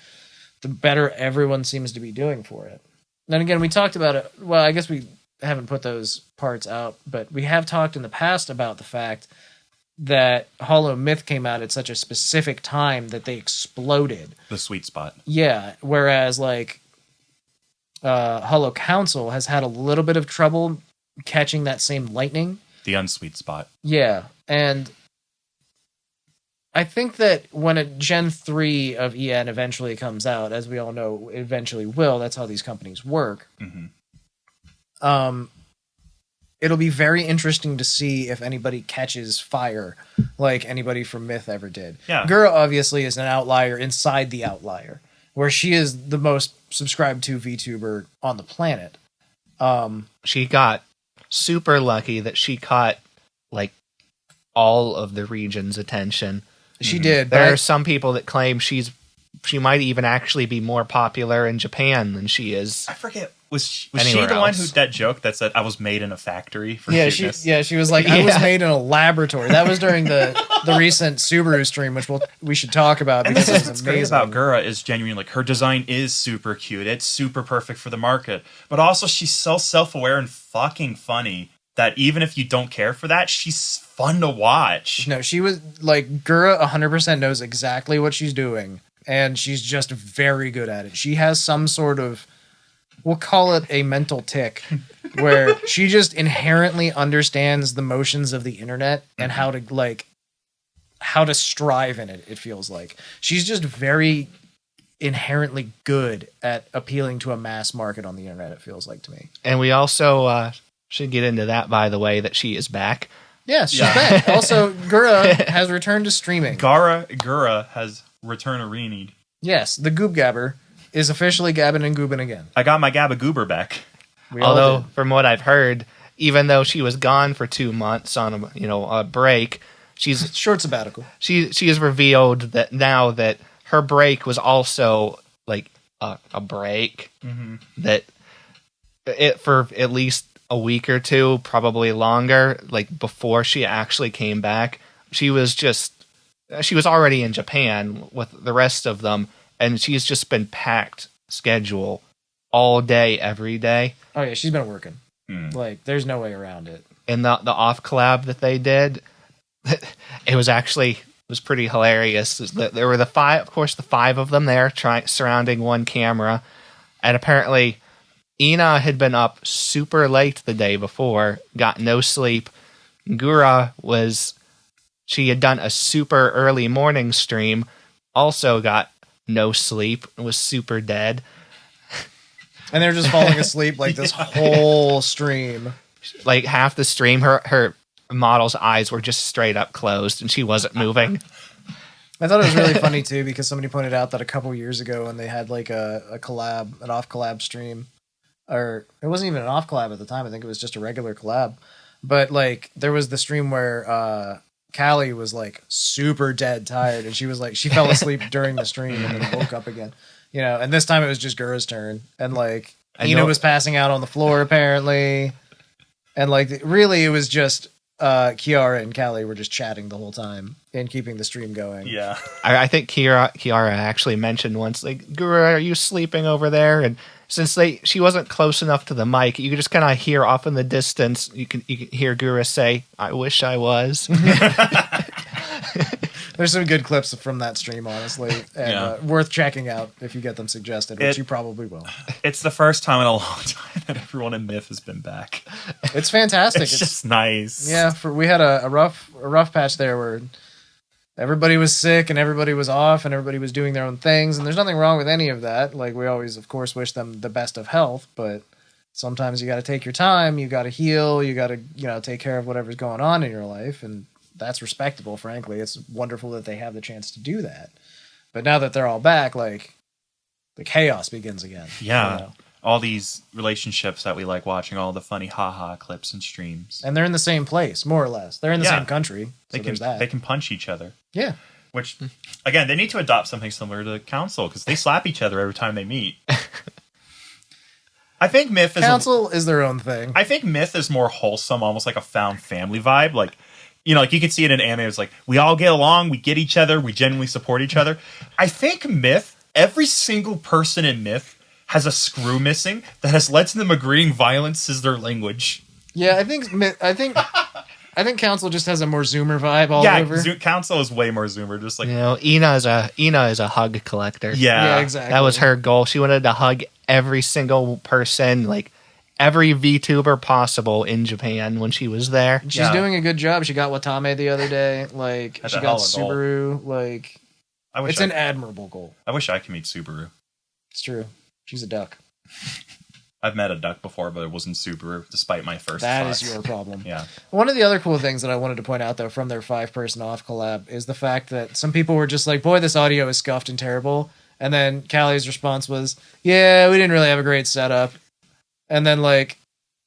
A: the better everyone seems to be doing for it. And again, we talked about it. Well, I guess we haven't put those parts out, but we have talked in the past about the fact that Hollow Myth came out at such a specific time that they exploded.
B: The sweet spot.
A: Yeah, whereas like Hollow Council has had a little bit of trouble catching that same lightning.
B: The unsweet spot.
A: Yeah, and I think that when a Gen 3 of EN eventually comes out, as we all know, it eventually will. That's how these companies work. It'll be very interesting to see if anybody catches fire like anybody from Myth ever did.
B: Yeah.
A: Gura obviously is an outlier inside the outlier, where she is the most subscribed to VTuber on the planet.
C: She got super lucky that she caught like all of the region's attention.
A: She did.
C: There are some people that claim she might even actually be more popular in Japan than she is.
B: I forget. Was she
C: Anywhere
B: the one
C: else.
B: who that joke that said I was made in a factory for
A: Yeah,
B: cuteness?
A: she was like, I was made in a laboratory. That was during the recent Subaru stream, which we should talk about
B: And
A: because
B: this
A: it
B: is
A: was
B: what's great
A: amazing.
B: about Gura is genuinely like her design is super cute. It's super perfect for the market, but also she's so self-aware and fucking funny that even if you don't care for that, she's fun to watch.
A: No, she was like Gura 100% knows exactly what she's doing, and she's just very good at it. She has some sort of, we'll call it a mental tick, where she just inherently understands the motions of the internet and how to strive in it. It feels like she's just very inherently good at appealing to a mass market on the internet. It feels like to me.
C: And we also should get into that, by the way, that she is back.
A: Yes, she's back. Also, Gura has returned to streaming.
B: Gura has returned arenied.
A: Yes, the Goob Gabber is officially gabbing and goobing again.
B: I got my Gabba Goober back.
A: We all
C: Although,
A: did.
C: from what I've heard, even though she was gone for 2 months on a break,
A: Short sabbatical.
C: she has revealed that now that her break was also like a break, that it for at least a week or two, probably longer, like before she actually came back, she was already in Japan with the rest of them, and she's just been packed schedule all day, every day.
A: Oh yeah, she's been working. Like, there's no way around it.
C: And the off collab that they did, it was pretty hilarious. There were the five of them there surrounding one camera, and apparently Ina had been up super late the day before, got no sleep. Gura she had done a super early morning stream, also got no sleep, was super dead.
A: And they're just falling asleep like this whole stream.
C: Like half the stream, her model's eyes were just straight up closed and she wasn't moving.
A: I thought it was really funny too because somebody pointed out that a couple years ago when they had like an off collab stream, or it wasn't even an off collab at the time. I think it was just a regular collab. But like there was the stream where Callie was like super dead tired, and she was like she fell asleep during the stream and then woke up again. And this time it was just Gura's turn, and like Ina was passing out on the floor apparently, and like really it was just Kiara and Callie were just chatting the whole time and keeping the stream going.
B: Yeah.
C: I think Kiara actually mentioned once, like, Gura, are you sleeping over there? And since she wasn't close enough to the mic, you could just kind of hear off in the distance. You can hear Gura say, "I wish I was."
A: There's some good clips from that stream, honestly, and worth checking out if you get them suggested, which you probably will.
B: It's the first time in a long time that everyone in Myth has been back.
A: It's fantastic.
B: It's just nice.
A: Yeah, we had a rough patch there where everybody was sick and everybody was off and everybody was doing their own things, and there's nothing wrong with any of that. Like, we always, of course, wish them the best of health, but sometimes you got to take your time, you got to heal, you got to take care of whatever's going on in your life, and that's respectable, frankly. It's wonderful that they have the chance to do that. But now that they're all back, like, the chaos begins again.
B: Yeah. All these relationships that we like watching, all the funny haha clips and streams.
A: And they're in the same place, more or less. They're in the same country. So
B: They can punch each other.
A: Yeah.
B: Which, again, they need to adopt something similar to Council, because they slap each other every time they meet. I think Myth is...
A: Council is their own thing.
B: I think Myth is more wholesome, almost like a found family vibe. Like, like you could see it in anime. It's like, we all get along, we get each other, we genuinely support each other. I think Myth, every single person in Myth has a screw missing that has led to them agreeing violence is their language.
A: Yeah, I think Council just has a more Zoomer vibe all over.
B: Yeah, Council is way more Zoomer. Just like
C: Ina is a hug collector.
B: Yeah,
A: exactly.
C: That was her goal. She wanted to hug every single person, like every VTuber possible in Japan when she was there.
A: She's doing a good job. She got Watame the other day. Like,
B: That's
A: she
B: a
A: got
B: hell of a goal.
A: Subaru. Like, it's an admirable goal.
B: I wish I could meet Subaru.
A: It's true. She's a duck.
B: I've met a duck before, but it wasn't Subaru, despite my first
A: That
B: thoughts.
A: is your problem.
B: Yeah.
A: One of the other cool things that I wanted to point out, though, from their 5-person off collab is the fact that some people were just like, boy, this audio is scuffed and terrible. And then Callie's response was, yeah, we didn't really have a great setup. And then, like,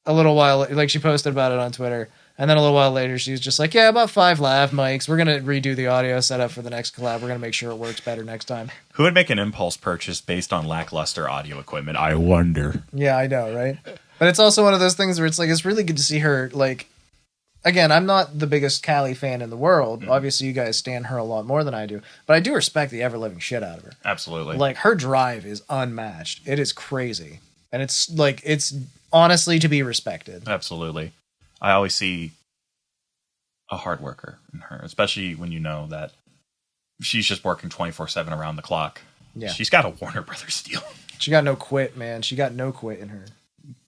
A: a little while, like, she posted about it on Twitter. And then a little while later, she was just like, yeah, about 5 lav mics. We're going to redo the audio setup for the next collab. We're going to make sure it works better next time.
B: Who would make an impulse purchase based on lackluster audio equipment? I wonder.
A: Yeah, I know, right? But it's also one of those things where it's like, it's really good to see her, like, again, I'm not the biggest Callie fan in the world. Mm-hmm. Obviously, you guys stand her a lot more than I do. But I do respect the ever-living shit out of her.
B: Absolutely.
A: Like, her drive is unmatched. It is crazy. And it's, like, it's honestly to be respected.
B: Absolutely. I always see a hard worker in her, especially when you know that she's just working 24/7 around the clock.
A: Yeah.
B: She's got a Warner Brothers deal.
A: She got no quit, man. She got no quit in her.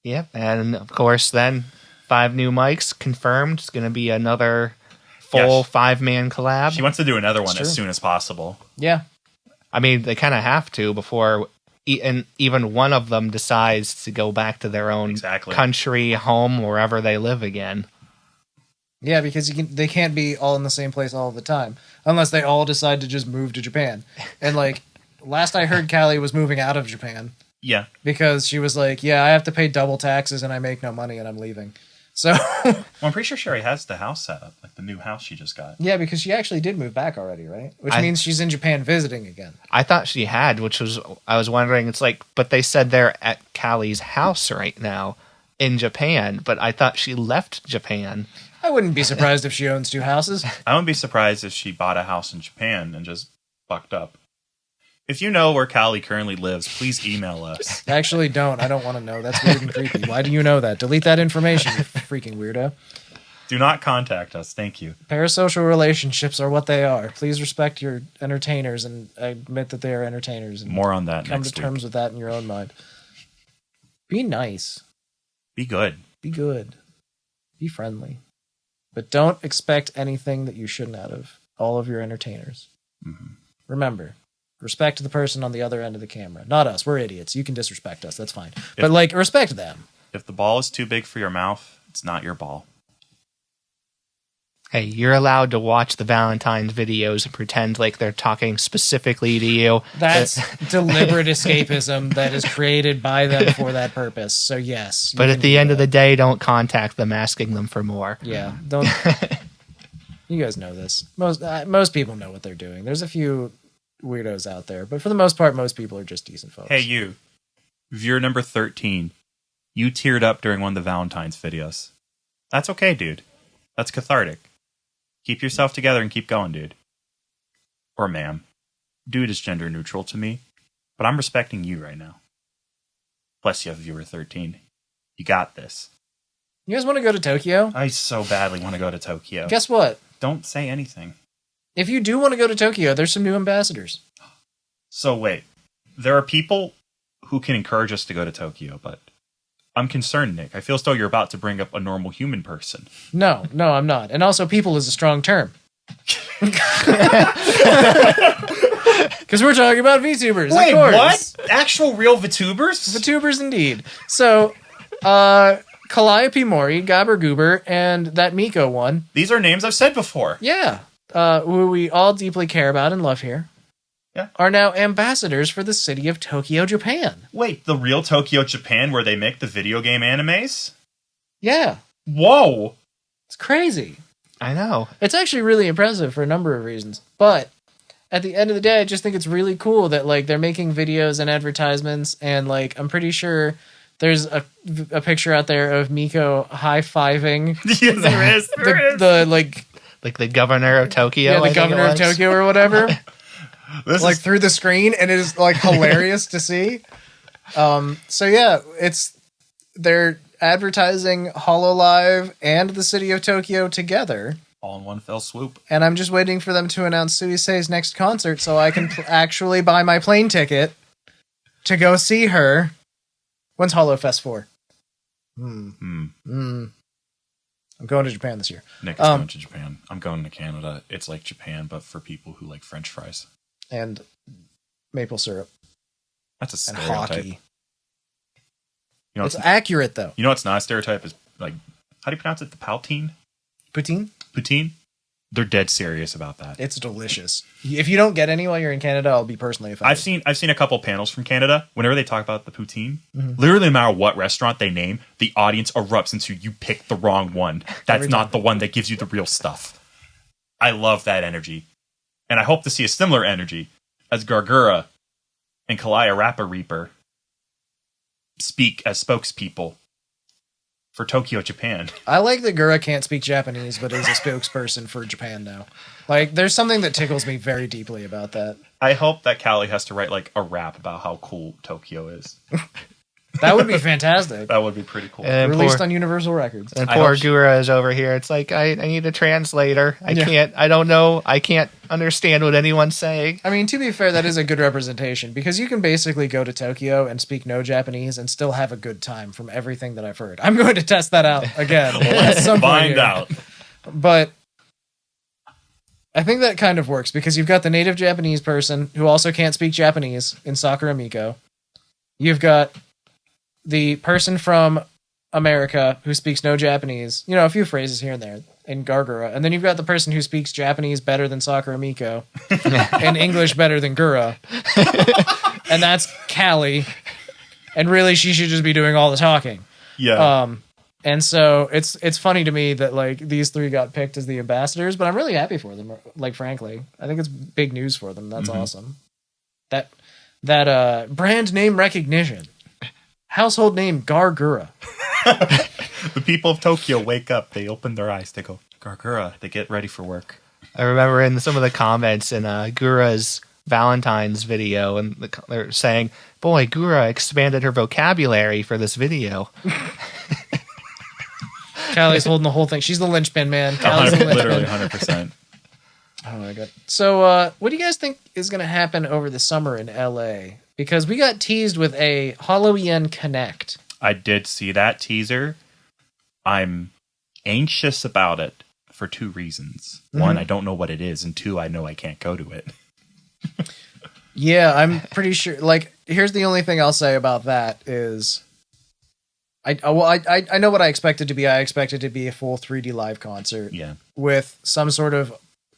C: Yep. And, of course, then 5 new mics confirmed. It's going to be another full 5-man collab.
B: She wants to do another one as soon as possible.
A: Yeah.
C: I mean, they kind of have to before even one of them decides to go back to their own country, home, wherever they live again.
A: Yeah, because they can't be all in the same place all the time. Unless they all decide to just move to Japan. And, like, last I heard, Callie was moving out of Japan.
B: Yeah.
A: Because she was like, yeah, I have to pay double taxes and I make no money and I'm leaving. So
B: well, I'm pretty sure she already has the house set up, like the new house she just got.
A: Yeah, because she actually did move back already, right? Which means she's in Japan visiting again.
C: I thought she had, I was wondering, it's like, but they said they're at Callie's house right now in Japan, but I thought she left Japan.
A: I wouldn't be surprised if she owns 2 houses.
B: I wouldn't be surprised if she bought a house in Japan and just fucked up. If you know where Callie currently lives, please email us.
A: Actually, don't. I don't want to know. That's weird and creepy. Why do you know that? Delete that information, you freaking weirdo.
B: Do not contact us. Thank you.
A: Parasocial relationships are what they are. Please respect your entertainers and admit that they are entertainers. And
B: more on that next week.
A: Come to terms with that in your own mind. Be nice.
B: Be good.
A: Be good. Be friendly. But don't expect anything that you shouldn't out of all of your entertainers. Mm-hmm. Remember, respect the person on the other end of the camera. Not us. We're idiots. You can disrespect us. That's fine. But, like, respect them.
B: If the ball is too big for your mouth, it's not your ball.
C: Hey, you're allowed to watch the Valentine's videos and pretend like they're talking specifically to you.
A: That's deliberate escapism that is created by them for that purpose. So, yes.
C: But at the end of the day, don't contact them asking them for more.
A: Yeah. Don't. You guys know this. Most people know what they're doing. There's a few weirdos out there, but for the most part, most people are just decent folks.
B: Hey, you. Viewer number 13. You teared up during one of the Valentine's videos. That's okay, dude. That's cathartic. Keep yourself together and keep going, dude. Or ma'am. Dude is gender neutral to me, but I'm respecting you right now. Plus, you have viewer 13. You got this.
A: You guys want to go to Tokyo?
B: I so badly want to go to Tokyo.
A: Guess what?
B: Don't say anything.
A: If you do want to go to Tokyo, there's some new ambassadors.
B: So wait, there are people who can encourage us to go to Tokyo, but I'm concerned, Nick. I feel as though you're about to bring up a normal human person.
A: No, I'm not. And also, people is a strong term. Because we're talking about VTubers.
B: Wait,
A: of course.
B: What? Actual real Vtubers?
A: Vtubers, indeed. So, Calliope Mori, Gabber Goober, and that Miko one.
B: These are names I've said before.
A: Yeah. Who we all deeply care about and love here.
B: Yeah.
A: Are now ambassadors for the city of Tokyo, Japan.
B: Wait, the real Tokyo, Japan, where they make the video game animes?
A: Yeah.
B: Whoa.
A: It's crazy.
C: I know.
A: It's actually really impressive for a number of reasons. But at the end of the day, I just think it's really cool that, like, they're making videos and advertisements, and, like, I'm pretty sure there's a picture out there of Miko high-fiving
B: Yes, there is.
A: the like
C: the governor of Tokyo.
A: Yeah, the governor of Tokyo or whatever. Through the screen, and it is, like, hilarious to see. So yeah, they're advertising HoloLive and the city of Tokyo together.
B: All in one fell swoop.
A: And I'm just waiting for them to announce Suisei's next concert so I can actually buy my plane ticket to go see her. When's HoloFest 4? I'm going to Japan this year.
B: Nick is going to Japan. I'm going to Canada. It's like Japan, but for people who like French fries.
A: And maple syrup.
B: That's a
A: And
B: stereotype.
A: hockey.
B: You know,
A: It's accurate, though.
B: You know what's not a stereotype is, like, how do you pronounce it? The poutine?
A: Poutine?
B: Poutine? They're dead serious about that.
A: It's delicious. If you don't get any while you're in Canada, I'll be personally offended.
B: I've seen a couple panels from Canada. Whenever they talk about the poutine, literally no matter what restaurant they name, the audience erupts into you picked the wrong one. That's not the one that gives you the real stuff. I love that energy. And I hope to see a similar energy as Gargura and Kalaya Rappa Reaper speak as spokespeople for Tokyo, Japan.
A: I like that Gura can't speak Japanese, but is a spokesperson for Japan now. Like, there's something that tickles me very deeply about that.
B: I hope that Callie has to write like a rap about how cool Tokyo is.
A: That would be fantastic.
B: That would be pretty cool.
C: And
A: Released on Universal Records.
C: And poor Gura is over here. It's like, I need a translator. I don't know. I can't understand what anyone's saying.
A: I mean, to be fair, that is a good representation because you can basically go to Tokyo and speak no Japanese and still have a good time from everything that I've heard. I'm going to test that out again at some point
B: Find
A: here.
B: out.
A: But I think that kind of works because you've got the native Japanese person who also can't speak Japanese in Sakura Miko. You've got the person from America who speaks no Japanese, you know, a few phrases here and there in Gargura. And then you've got the person who speaks Japanese better than Sakura Miko and English better than Gura. And that's Callie. And really, she should just be doing all the talking.
B: Yeah.
A: And so it's funny to me that like these three got picked as the ambassadors, but I'm really happy for them. Like, frankly, I think it's big news for them. That's awesome. That brand name recognition. Household name Gargura.
B: The people of Tokyo wake up. They open their eyes. They go, Gargura. They get ready for work.
C: I remember in some of the comments in Gura's Valentine's video, and they're saying, boy, Gura expanded her vocabulary for this video.
A: Callie's holding the whole thing. She's the linchpin, man. Callie's the linchpin.
B: Literally 100%.
A: Oh my god. So, what do you guys think is going to happen over the summer in LA? Because we got teased with a Halloween Connect.
B: I did see that teaser. I'm anxious about it for two reasons. One, I don't know what it is, and two, I know I can't go to it.
A: Yeah, I'm pretty sure. Like, here's the only thing I'll say about that is, I know what I expect it to be. I expect it to be a full 3D live concert.
B: Yeah.
A: With some sort of,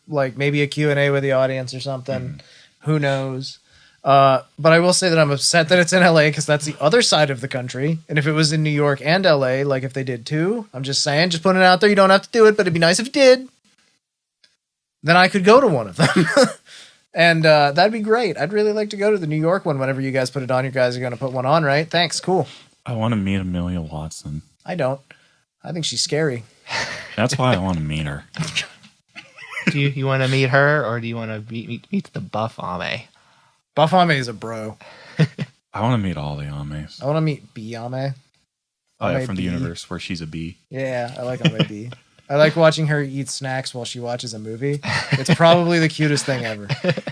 A: like, maybe a Q&A with the audience or something. Who knows? But I will say that I'm upset that it's in LA because that's the other side of the country. And if it was in New York and LA, like if they did too, I'm just saying, just putting it out there. You don't have to do it, but it'd be nice if you did. Then I could go to one of them. And that'd be great. I'd really like to go to the New York one whenever you guys put it on. You guys are going to put one on, right? Thanks. Cool.
B: I want to meet Amelia Watson.
A: I don't. I think she's scary.
B: That's why I want to meet her.
C: Do you want to meet her, or do you want to meet the buff Ame?
A: Buff Ame is a bro.
B: I want to meet all the Ames.
A: I want to meet B Ame.
B: Oh, yeah,
A: Ame
B: from the
A: B.
B: universe where she's a bee.
A: Yeah, I like Ame B. I like watching her eat snacks while she watches a movie. It's probably the cutest thing ever.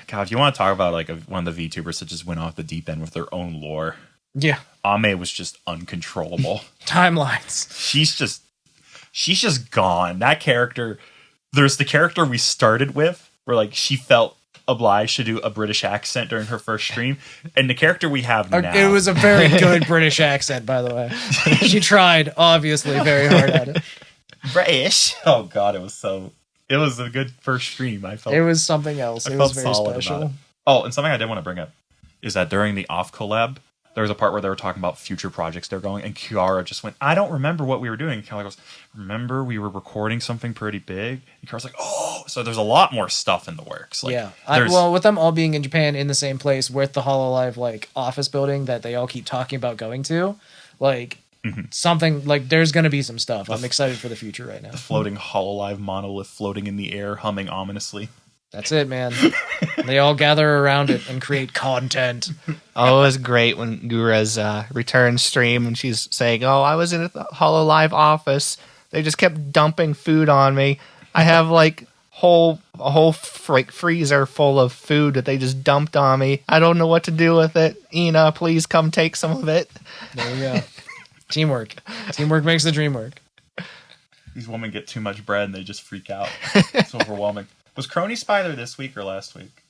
B: God, if you want to talk about like one of the VTubers that just went off the deep end with their own lore.
A: Yeah.
B: Ame was just uncontrollable.
A: Timelines.
B: She's just gone. That character, there's the character we started with where like she felt obliged to do a British accent during her first stream, and the character we have now.
A: It was a very good British accent, by the way. She tried, obviously, very hard at it.
B: British. Oh God, it was a good first stream.
A: It was something else. It was very special.
B: Oh, and something I did want to bring up is that during the off collab, there was a part where they were talking about future projects they're going, and Kiara just went, I don't remember what we were doing. And Kiara goes, remember we were recording something pretty big? And Kiara's like, oh, so there's a lot more stuff in the works. Like,
A: yeah. Well, with them all being in Japan in the same place with the HoloLive like office building that they all keep talking about going to, like something like there's going to be some stuff. I'm excited for the future right now.
B: The floating HoloLive monolith floating in the air, humming ominously.
A: That's it, man. They all gather around it and create content.
C: Oh, it was great when Gura's return stream and she's saying, oh, I was in the HoloLive office. They just kept dumping food on me. I have like a whole freezer full of food that they just dumped on me. I don't know what to do with it. Ina, please come take some of it.
A: There we go. Teamwork. Teamwork makes the dream work.
B: These women get too much bread and they just freak out. It's overwhelming. Was Crony Spider this week or last week?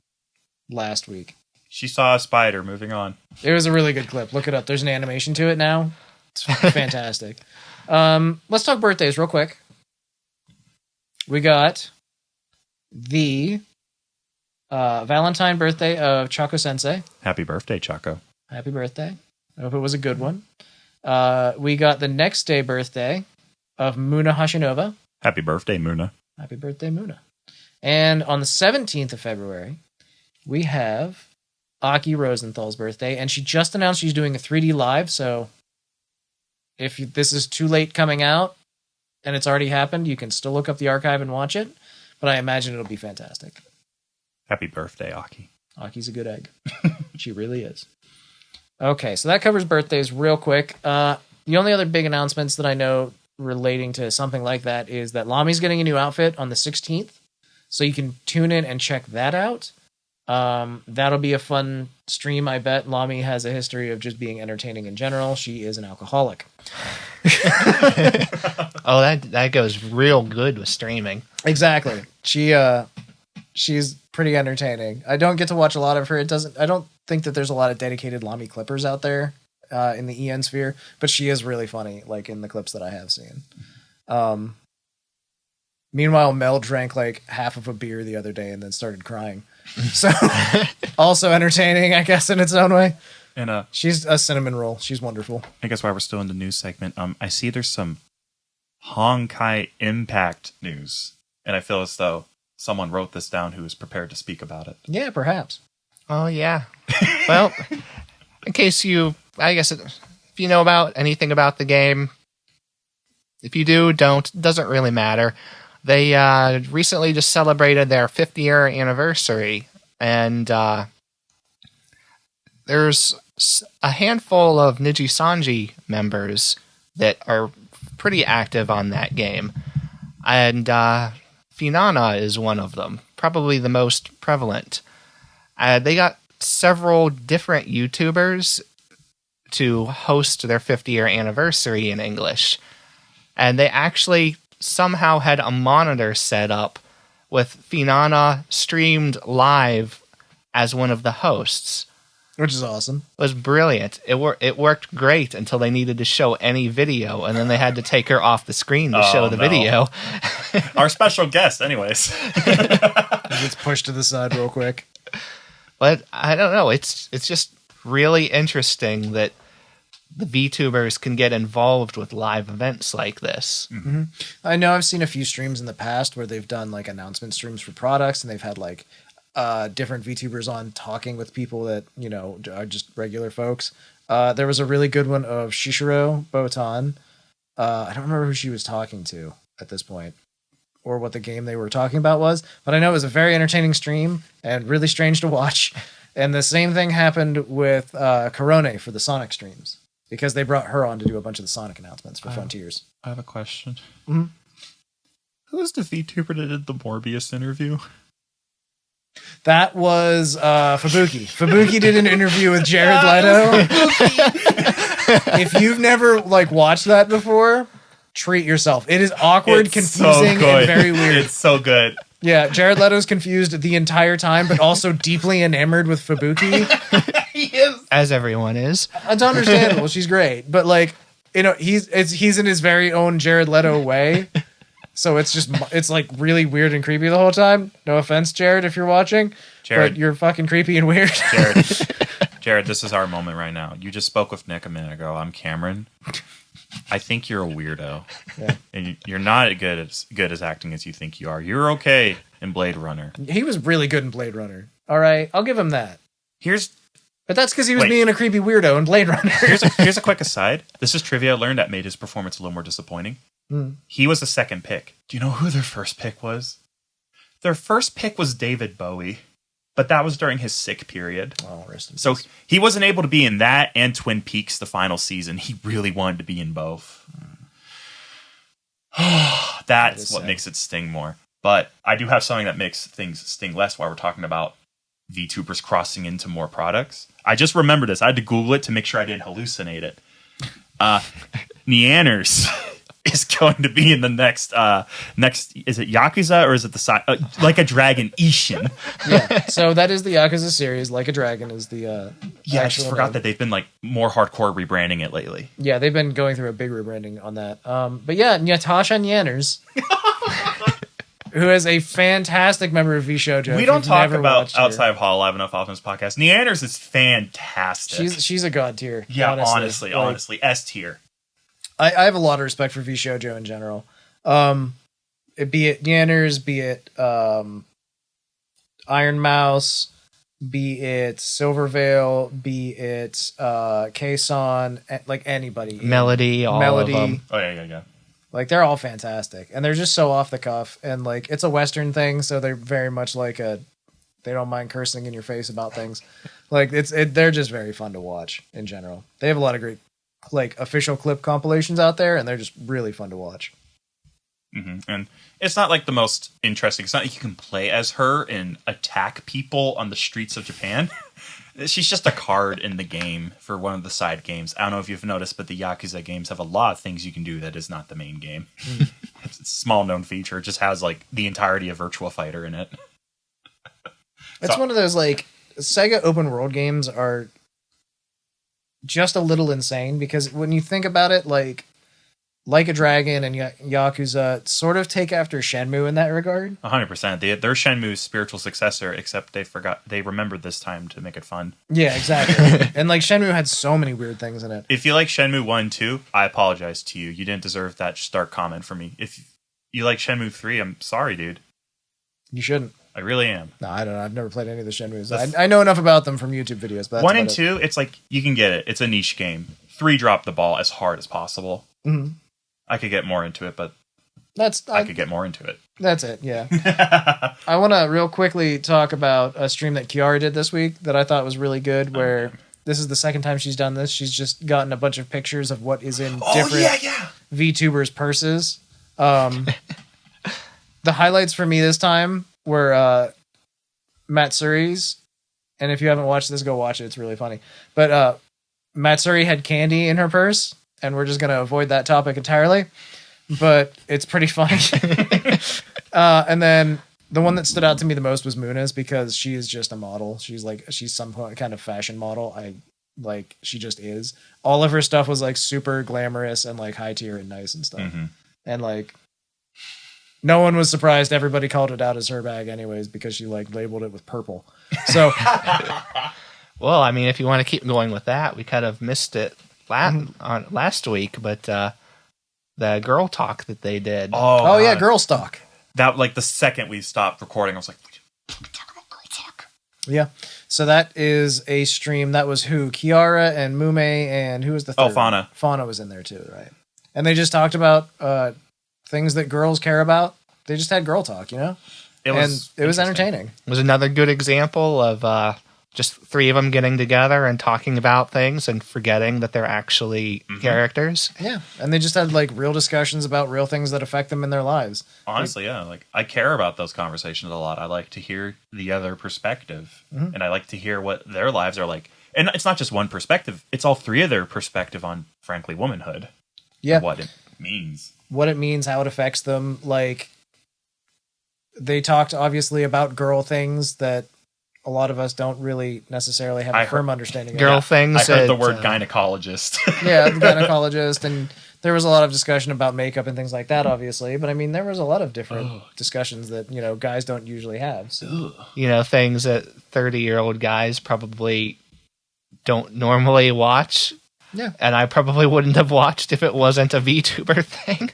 A: Last week.
B: She saw a spider. Moving on.
A: It was a really good clip. Look it up. There's an animation to it now. It's fantastic. Let's talk birthdays real quick. We got the Valentine birthday of Chaco Sensei.
B: Happy birthday, Chaco.
A: Happy birthday. I hope it was a good one. We got the next day birthday of Muna Hashinova.
B: Happy birthday, Muna.
A: Happy birthday, Muna. And on the 17th of February, we have Aki Rosenthal's birthday, and she just announced she's doing a 3D live, so if this is too late coming out and it's already happened, you can still look up the archive and watch it, but I imagine it'll be fantastic.
B: Happy birthday, Aki.
A: Aki's a good egg. She really is. Okay, so that covers birthdays real quick. The only other big announcements that I know relating to something like that is that Lami's getting a new outfit on the 16th, so you can tune in and check that out. That'll be a fun stream. I bet Lami has a history of just being entertaining in general. She is an alcoholic.
C: Oh, that goes real good with streaming.
A: Exactly. She's pretty entertaining. I don't get to watch a lot of her. I don't think that there's a lot of dedicated Lami clippers out there in the EN sphere, but she is really funny, like in the clips that I have seen. Meanwhile, Mel drank like half of a beer the other day and then started crying. So also entertaining, I guess, in its own way.
B: And
A: she's a cinnamon roll. She's wonderful.
B: I guess while we're still in the news segment, I see there's some Honkai Impact news, and I feel as though someone wrote this down who is prepared to speak about it.
A: Yeah, perhaps.
C: Oh, yeah. Well, in case if you know about anything about the game, if you do, don't, doesn't really matter. They recently just celebrated their 50-year anniversary, and there's a handful of Nijisanji members that are pretty active on that game, and Finana is one of them, probably the most prevalent. They got several different YouTubers to host their 50-year anniversary in English, and they actually somehow had a monitor set up with Finana streamed live as one of the hosts.
A: Which is awesome.
C: It was brilliant. It worked great until they needed to show any video, and then they had to take her off the screen to show the video.
B: Our special guest, anyways.
A: Gets pushed to the side real quick.
C: But I don't know. It's just really interesting that the VTubers can get involved with live events like this.
A: Mm-hmm. I know I've seen a few streams in the past where they've done like announcement streams for products, and they've had like different VTubers on talking with people that, you know, are just regular folks. There was a really good one of Shishiro Botan. I don't remember who she was talking to at this point or what the game they were talking about was, but I know it was a very entertaining stream and really strange to watch. And the same thing happened with Korone for the Sonic streams, because they brought her on to do a bunch of the Sonic announcements for Frontiers.
B: I have a question.
A: Mm-hmm.
B: Who was the VTuber that did the Morbius interview?
A: That was Fubuki. Fubuki did an interview with Jared Leto. If you've never like watched that before, treat yourself. It is awkward,
B: It's
A: confusing,
B: so
A: and very weird.
B: It's so good.
A: Yeah, Jared Leto's confused the entire time, but also deeply enamored with Fubuki.
B: He is.
C: As everyone is.
A: It's understandable. She's great, but like, you know, he's in his very own Jared Leto way. So it's like really weird and creepy the whole time. No offense, Jared, if you're watching,
B: Jared,
A: but you're fucking creepy and weird.
B: Jared, this is our moment right now. You just spoke with Nick a minute ago. I'm Cameron. I think you're a weirdo, and you're not good as acting as you think you are. You're okay in Blade Runner.
A: He was really good in Blade Runner. All right, I'll give him that. But that's because he was being a creepy weirdo in Blade Runner.
B: Here's a quick aside. This is trivia I learned that made his performance a little more disappointing. He was the second pick. Do you know who their first pick was? Their first pick was David Bowie, but that was during his sick period.
A: Oh, rest in peace.
B: So he wasn't able to be in that and Twin Peaks the final season. He really wanted to be in both. That's what makes it sting more. But I do have something that makes things sting less while we're talking about VTubers crossing into more products. I just remembered this. I had to Google it to make sure I didn't hallucinate it. Neanners is going to be in the next is it Yakuza or is it the Like a Dragon Ishin?
A: Yeah, so that is the Yakuza series. Like a Dragon is the
B: Yeah, I just forgot that they've been like more hardcore rebranding it lately.
A: Yeah, they've been going through a big rebranding on that. But yeah, Natasha Nyanners, who is a fantastic member of VShojo.
B: We don't talk about outside of Hall Live enough off this podcast. Neanners is fantastic.
A: She's a god tier.
B: Yeah, honestly, S tier.
A: I have a lot of respect for VShojo in general. Be it Nyanners, be it Iron Mouse, be it Silverveil, be it Kason, like anybody.
C: Melody, all of them.
B: Oh yeah.
A: Like they're all fantastic, and they're just so off the cuff, and like it's a Western thing, so they're very much like they don't mind cursing in your face about things. Like they're just very fun to watch in general. They have a lot of great like official clip compilations out there, and they're just really fun to watch.
B: Mm-hmm. And it's not like the most interesting. It's not like you can play as her and attack people on the streets of Japan. She's just a card in the game for one of the side games. I don't know if you've noticed, but the Yakuza games have a lot of things you can do that is not the main game. It's a small known feature. It just has like the entirety of Virtua Fighter in it.
A: It's one of those like Sega open world games are just a little insane because when you think about it, like a Dragon and Yakuza sort of take after Shenmue in that regard.
B: 100%. They're Shenmue's spiritual successor, except they remembered this time to make it fun.
A: Yeah, exactly. And like Shenmue had so many weird things in it.
B: If you like Shenmue 1 and 2, I apologize to you. You didn't deserve that stark comment from me. If you like Shenmue 3, I'm sorry, dude.
A: You shouldn't.
B: I really am.
A: No, I don't know. I've never played any of the Shenmues. I know enough about them from YouTube videos. But
B: 1 and 2, it's like, you can get it. It's a niche game. 3 drop the ball as hard as possible.
A: Mm-hmm.
B: I could get more into it, but I could get more into it.
A: That's it, yeah. I want to real quickly talk about a stream that Kiara did this week that I thought was really good, where this is the second time she's done this. She's just gotten a bunch of pictures of what is in different VTubers' purses. The highlights for me this time were Matsuri's, and if you haven't watched this, go watch it. It's really funny. But Matsuri had candy in her purse, and we're just going to avoid that topic entirely, but it's pretty funny. And then the one that stood out to me the most was Muna's, because she is just a model. She's some kind of fashion model. She just is. All of her stuff was like super glamorous and like high tier and nice and stuff. Mm-hmm. And like, no one was surprised. Everybody called it out as her bag anyways, because she like labeled it with purple. So,
C: well, I mean, if you want to keep going with that, we kind of missed it last week, but the girl talk that they did.
A: Oh yeah, girl talk.
B: That like the second we stopped recording, I was like, we can talk about girl talk.
A: Yeah. So that is a stream that was Kiara and Mume, and who was the third?
B: Oh, Fauna.
A: Fauna was in there too, right? And they just talked about things that girls care about. They just had girl talk, you know? It was entertaining.
C: It was another good example of just 3 of them getting together and talking about things and forgetting that they're actually characters.
A: Yeah, and they just had like real discussions about real things that affect them in their lives.
B: Honestly, yeah. Like I care about those conversations a lot. I like to hear the other perspective, and I like to hear what their lives are like. And it's not just one perspective; it's all 3 of their perspective on, frankly, womanhood.
A: Yeah,
B: what it means,
A: how it affects them. Like they talked obviously about girl things that a lot of us don't really necessarily have a firm understanding of.
C: Girl things.
B: I heard the word gynecologist.
A: Yeah, the gynecologist, and there was a lot of discussion about makeup and things like that, obviously. But I mean, there was a lot of different discussions that, you know, guys don't usually have. So.
C: You know, things that 30-year-old guys probably don't normally watch.
A: Yeah.
C: And I probably wouldn't have watched if it wasn't a VTuber thing.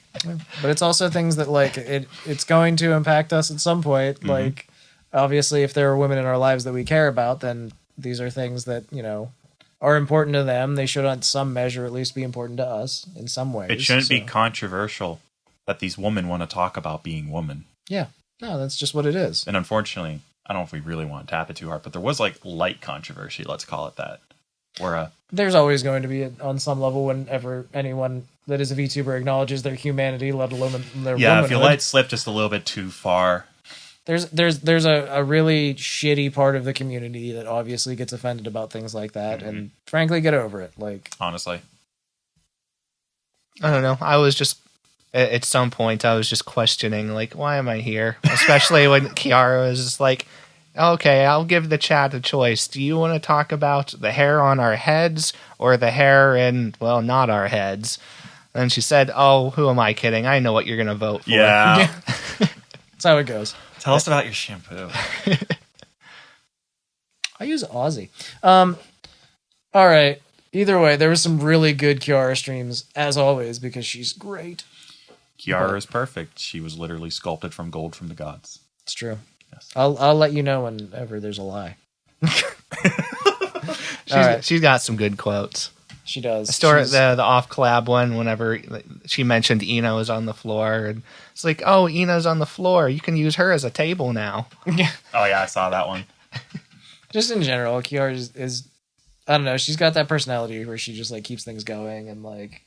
A: But it's also things that, like, it's going to impact us at some point. Mm-hmm. Like, obviously, if there are women in our lives that we care about, then these are things that, you know, are important to them. They should, on some measure, at least be important to us in some ways.
B: It shouldn't be controversial that these women want to talk about being women.
A: Yeah. No, that's just what it is.
B: And unfortunately, I don't know if we really want to tap it too hard, but there was, like, light controversy, let's call it that. Where
A: there's always going to be, on some level, whenever anyone that is a VTuber acknowledges their humanity, let alone their womanhood.
B: If you let slip just a little bit too far.
A: There's a really shitty part of the community that obviously gets offended about things like that, and frankly, get over it. Like,
B: honestly,
C: I don't know. I was just at some point I was just questioning, like, why am I here? Especially when Kiara was just like, okay, I'll give the chat a choice. Do you want to talk about the hair on our heads or the hair in, well, not our heads? And she said, oh, who am I kidding? I know what you're going to vote for.
B: Yeah.
A: That's how it goes.
B: Tell us about your shampoo.
A: I use Aussie. All right. Either way, there was some really good Kiara streams, as always, because she's great.
B: Kiara is perfect. She was literally sculpted from gold from the gods.
A: It's true.
B: Yes.
A: I'll let you know whenever there's a lie.
C: She's got some good quotes.
A: She does.
C: The off collab one, whenever she mentioned Ina was on the floor, and it's like, oh, Ina's on the floor. You can use her as a table now.
A: Yeah.
B: Oh yeah, I saw that one.
A: Just in general, Kiara is I don't know. She's got that personality where she just like keeps things going, and like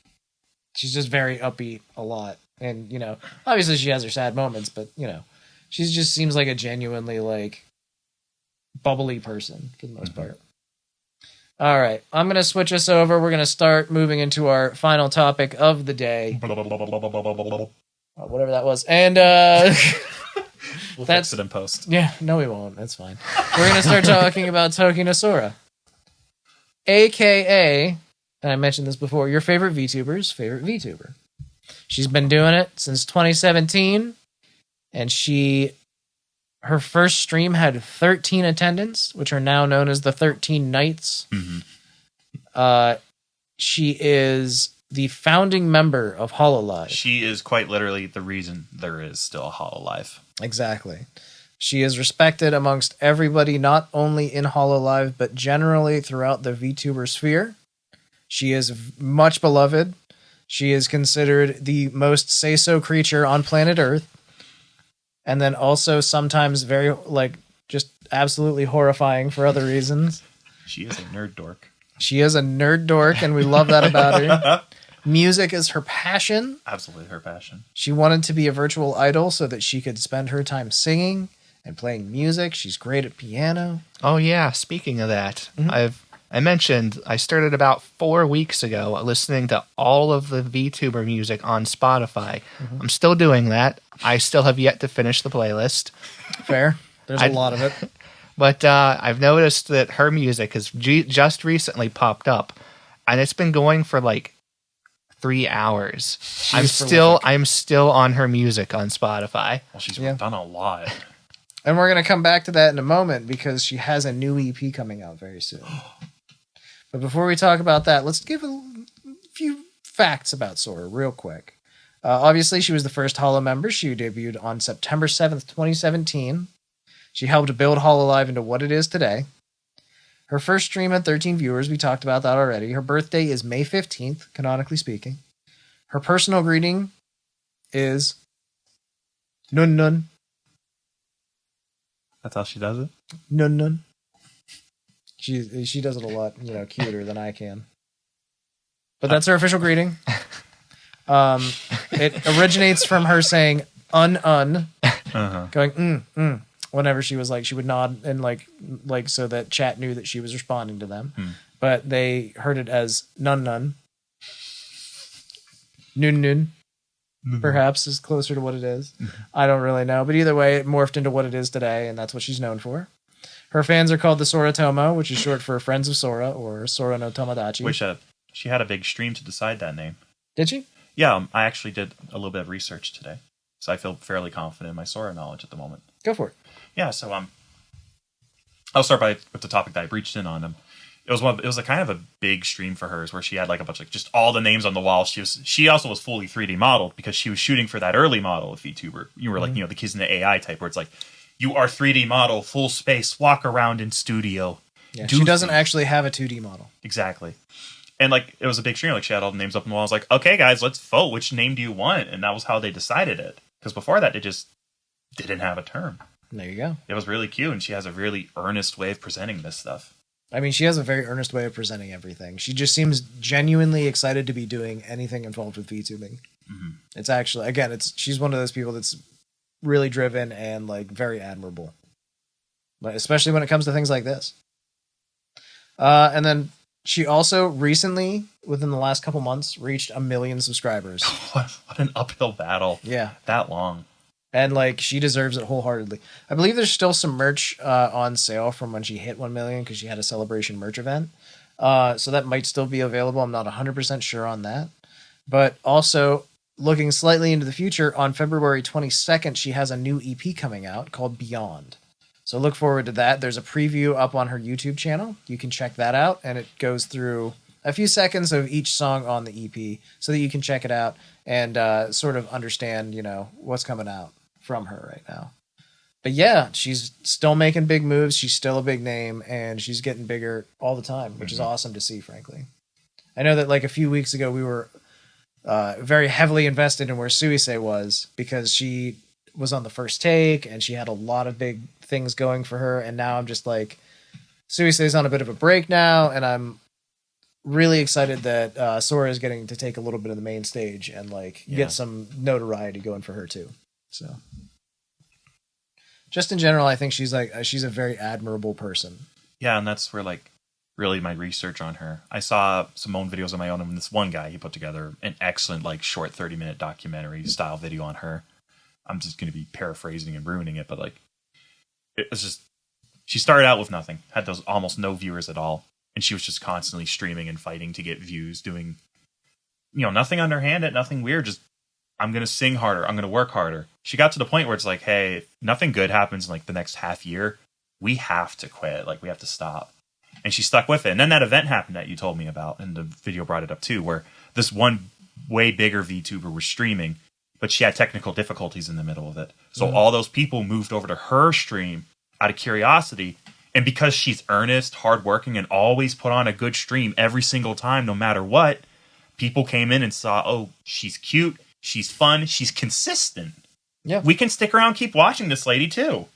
A: she's just very upbeat a lot. And you know, obviously she has her sad moments, but you know, she just seems like a genuinely like bubbly person for the most part. All right, I'm going to switch us over. We're going to start moving into our final topic of the day. Whatever that was. And
B: We'll fix it in post.
A: Yeah, no we won't. That's fine. We're going to start talking about Tokino Sora. AKA, and I mentioned this before, your favorite VTuber's favorite VTuber. She's been doing it since 2017, and her first stream had 13 attendants, which are now known as the 13 Knights. Mm-hmm. She is the founding member of Hololive.
B: She is quite literally the reason there is still a Hololive.
A: Exactly. She is respected amongst everybody, not only in Hololive, but generally throughout the VTuber sphere. She is much beloved. She is considered the most say-so creature on planet Earth. And then also sometimes very, like, just absolutely horrifying for other reasons.
B: She is a nerd dork.
A: She is a nerd dork, and we love that about her. Music is her passion.
B: Absolutely her passion.
A: She wanted to be a virtual idol so that she could spend her time singing and playing music. She's great at piano.
C: Oh, yeah. Speaking of that, I mentioned I started about 4 weeks ago listening to all of the VTuber music on Spotify. Mm-hmm. I'm still doing that. I still have yet to finish the playlist.
A: Fair. There's a lot of it.
C: But I've noticed that her music has just recently popped up, and it's been going for like 3 hours. I'm still on her music on Spotify.
B: Well, she's done a lot.
A: And we're going to come back to that in a moment because she has a new EP coming out very soon. But before we talk about that, let's give a few facts about Sora real quick. Obviously, she was the first Holo member. She debuted on September 7th, 2017. She helped build Hololive into what it is today. Her first stream had 13 viewers. We talked about that already. Her birthday is May 15th, canonically speaking. Her personal greeting is Nun Nun.
B: That's how she does it?
A: Nun Nun. She does it a lot, cuter than I can. But that's her official greeting. It originates from her saying un, going whenever she was like, she would nod and like so that chat knew that she was responding to them. But they heard it as nun nun. Nun nun. Perhaps is closer to what it is. I don't really know. But either way, it morphed into what it is today, and that's what she's known for. Her fans are called the Sora Tomo, which is short for Friends of Sora, or Sora no Tomodachi.
B: She had a big stream to decide that name.
A: Did she?
B: Yeah, I actually did a little bit of research today. So I feel fairly confident in my Sora knowledge at the moment.
A: Go for it.
B: Yeah, so I'll start with the topic that I breached in on. It was a kind of a big stream for hers where she had like a bunch of just all the names on the wall. She also was fully 3D modeled because she was shooting for that early model of VTuber. You were like, the kids in the AI type where it's like, you are 3D model, full space, walk around in studio.
A: Yeah, she doesn't actually have a 2D model.
B: Exactly. And like it was a big stream, like she had all the names up on the wall. I was like, okay guys, let's vote. Which name do you want? And that was how they decided it. Because before that, they just didn't have a term.
A: There you go.
B: It was really cute, and she has a really earnest way of presenting this stuff.
A: I mean, she has a very earnest way of presenting everything. She just seems genuinely excited to be doing anything involved with VTubing. Mm-hmm. It's actually, again, she's one of those people that's really driven and like very admirable, but especially when it comes to things like this. And then She also recently, within the last couple months, reached 1 million subscribers.
B: What an uphill battle.
A: Yeah.
B: That long.
A: And, like, she deserves it wholeheartedly. I believe there's still some merch on sale from when she hit 1 million because she had a celebration merch event. So that might still be available. I'm not 100% sure on that. But also, looking slightly into the future, on February 22nd, she has a new EP coming out called Beyond. So look forward to that. There's a preview up on her YouTube channel. You can check that out, and it goes through a few seconds of each song on the EP so that you can check it out and sort of understand, what's coming out from her right now. But yeah, she's still making big moves. She's still a big name, and she's getting bigger all the time, which is awesome to see, frankly. I know that like a few weeks ago we were very heavily invested in where Suisei was because she was on the first take and she had a lot of big things going for her. And now I'm just like, Suisei's on a bit of a break now, and I'm really excited that Sora is getting to take a little bit of the main stage and like get some notoriety going for her too. So just in general, I think she's a very admirable person.
B: Yeah, and that's where like really my research on her. I saw some own videos of my own, and this one guy, he put together an excellent like short 30-minute documentary style video on her. I'm just going to be paraphrasing and ruining it, but like it was just, she started out with nothing, had those almost no viewers at all, and she was just constantly streaming and fighting to get views, doing nothing underhanded, nothing weird, just I'm going to sing harder, I'm going to work harder. She got to the point where it's like, hey, if nothing good happens in like the next half year, we have to quit, like we have to stop. And she stuck with it. And then that event happened that you told me about, and the video brought it up too, where this one way bigger VTuber was streaming, but she had technical difficulties in the middle of it. So all those people moved over to her stream out of curiosity. And because she's earnest, hardworking, and always put on a good stream every single time, no matter what, people came in and saw, oh, she's cute, she's fun, she's consistent.
A: Yeah.
B: We can stick around, keep watching this lady too.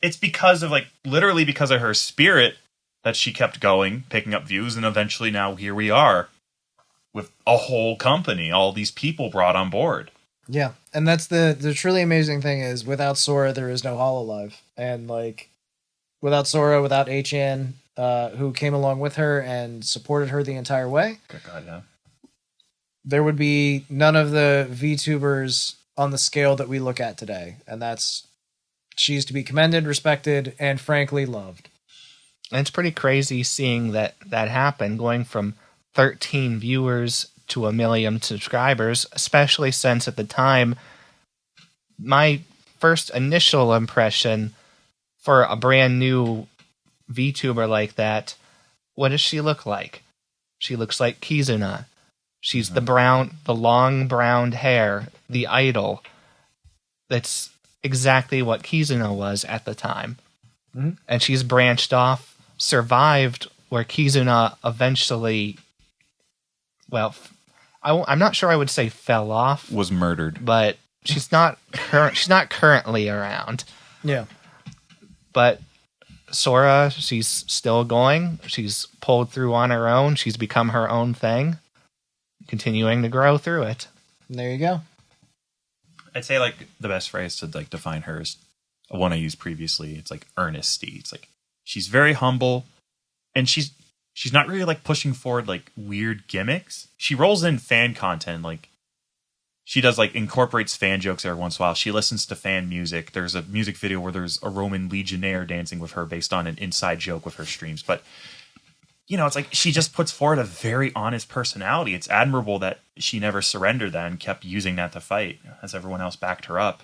B: It's because of literally because of her spirit that she kept going, picking up views, and eventually now here we are with a whole company, all these people brought on board.
A: Yeah, and that's the truly amazing thing is without Sora, there is no Hololive. And like without Sora, without HN, who came along with her and supported her the entire way,
B: Good God, yeah.
A: there would be none of the VTubers on the scale that we look at today. And she's to be commended, respected, and frankly loved.
C: And it's pretty crazy seeing that happen, going from 13 viewers to 1 million subscribers, especially since at the time, my first initial impression for a brand new VTuber like that, what does she look like? She looks like Kizuna. She's the long brown hair, the idol. That's exactly what Kizuna was at the time. Mm-hmm. And she's branched off, survived where Kizuna eventually, well, I'm not sure I would say fell off.
B: Was murdered.
C: But she's not currently around.
A: Yeah.
C: But Sora, she's still going. She's pulled through on her own. She's become her own thing, continuing to grow through it.
A: And there you go.
B: I'd say the best phrase to define her is one I used previously. It's earnesty. It's she's very humble, and she's not really pushing forward weird gimmicks. She rolls in fan content, she does incorporates fan jokes every once in a while. She listens to fan music. There's a music video where there's a Roman legionnaire dancing with her based on an inside joke with her streams. But it's she just puts forward a very honest personality. It's admirable that she never surrendered that and kept using that to fight as everyone else backed her up.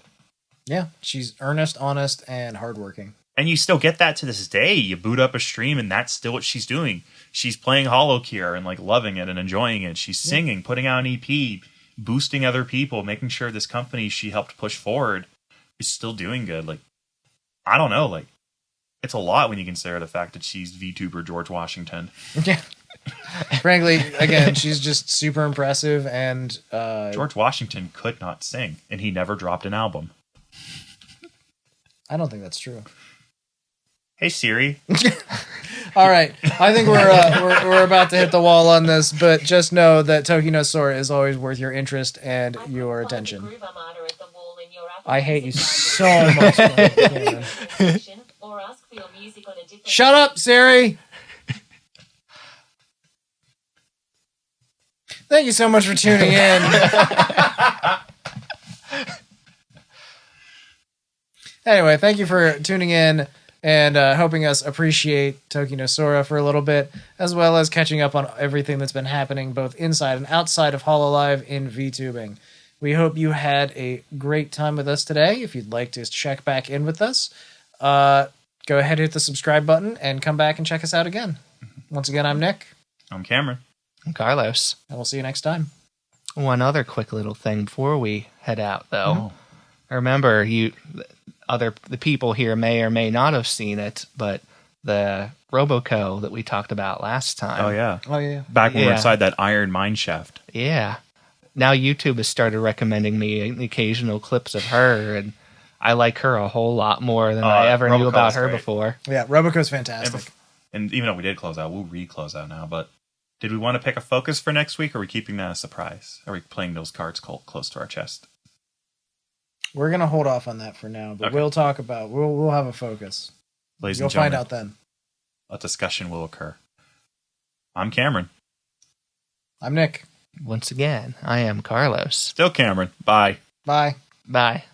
A: Yeah, she's earnest, honest, and hardworking.
B: And you still get that to this day. You boot up a stream, and that's still what she's doing. She's playing HoloCure and loving it and enjoying it. She's singing, putting out an EP, boosting other people, making sure this company she helped push forward is still doing good. I don't know. It's a lot when you consider the fact that she's VTuber George Washington.
A: Yeah. Frankly, again, she's just super impressive. And
B: George Washington could not sing, and he never dropped an album.
A: I don't think that's true.
B: Hey Siri.
A: All right, I think we're about to hit the wall on this, but just know that Tokino Sora is always worth your interest and your attention. I hate you so much. Shut up, Siri. Thank you so much for tuning in. Anyway, thank you for tuning in and helping us appreciate Tokino Sora for a little bit, as well as catching up on everything that's been happening both inside and outside of Hololive in Vtubing. We hope you had a great time with us today. If you'd like to check back in with us, go ahead and hit the subscribe button and come back and check us out again. Once again, I'm Nick.
B: I'm Cameron.
C: I'm Carlos.
A: And we'll see you next time.
C: One other quick little thing before we head out, though.
B: Oh.
C: Remember, the people here may or may not have seen it, but the Roboco that we talked about last time.
B: Oh, yeah.
A: Oh, yeah.
B: Back when we were
C: Yeah.
B: inside that iron mine shaft.
C: Yeah. Now YouTube has started recommending me occasional clips of her, and I like her a whole lot more than I ever knew
B: Roboco
C: about
B: was
C: her
B: great.
C: before.
A: Yeah, Roboco's fantastic.
B: And even though we did close out, we'll re-close out now. But did we want to pick a focus for next week, or are we keeping that a surprise? Are we playing those cards close to our chest?
A: We're going to hold off on that for now, but
B: Okay.
A: we'll talk about we'll have a focus.
B: Ladies
A: You'll
B: and gentlemen,
A: find out then.
B: a discussion will occur. I'm Cameron.
A: I'm Nick.
C: Once again, I am Carlos.
B: Still Cameron. Bye.
A: Bye.
C: Bye.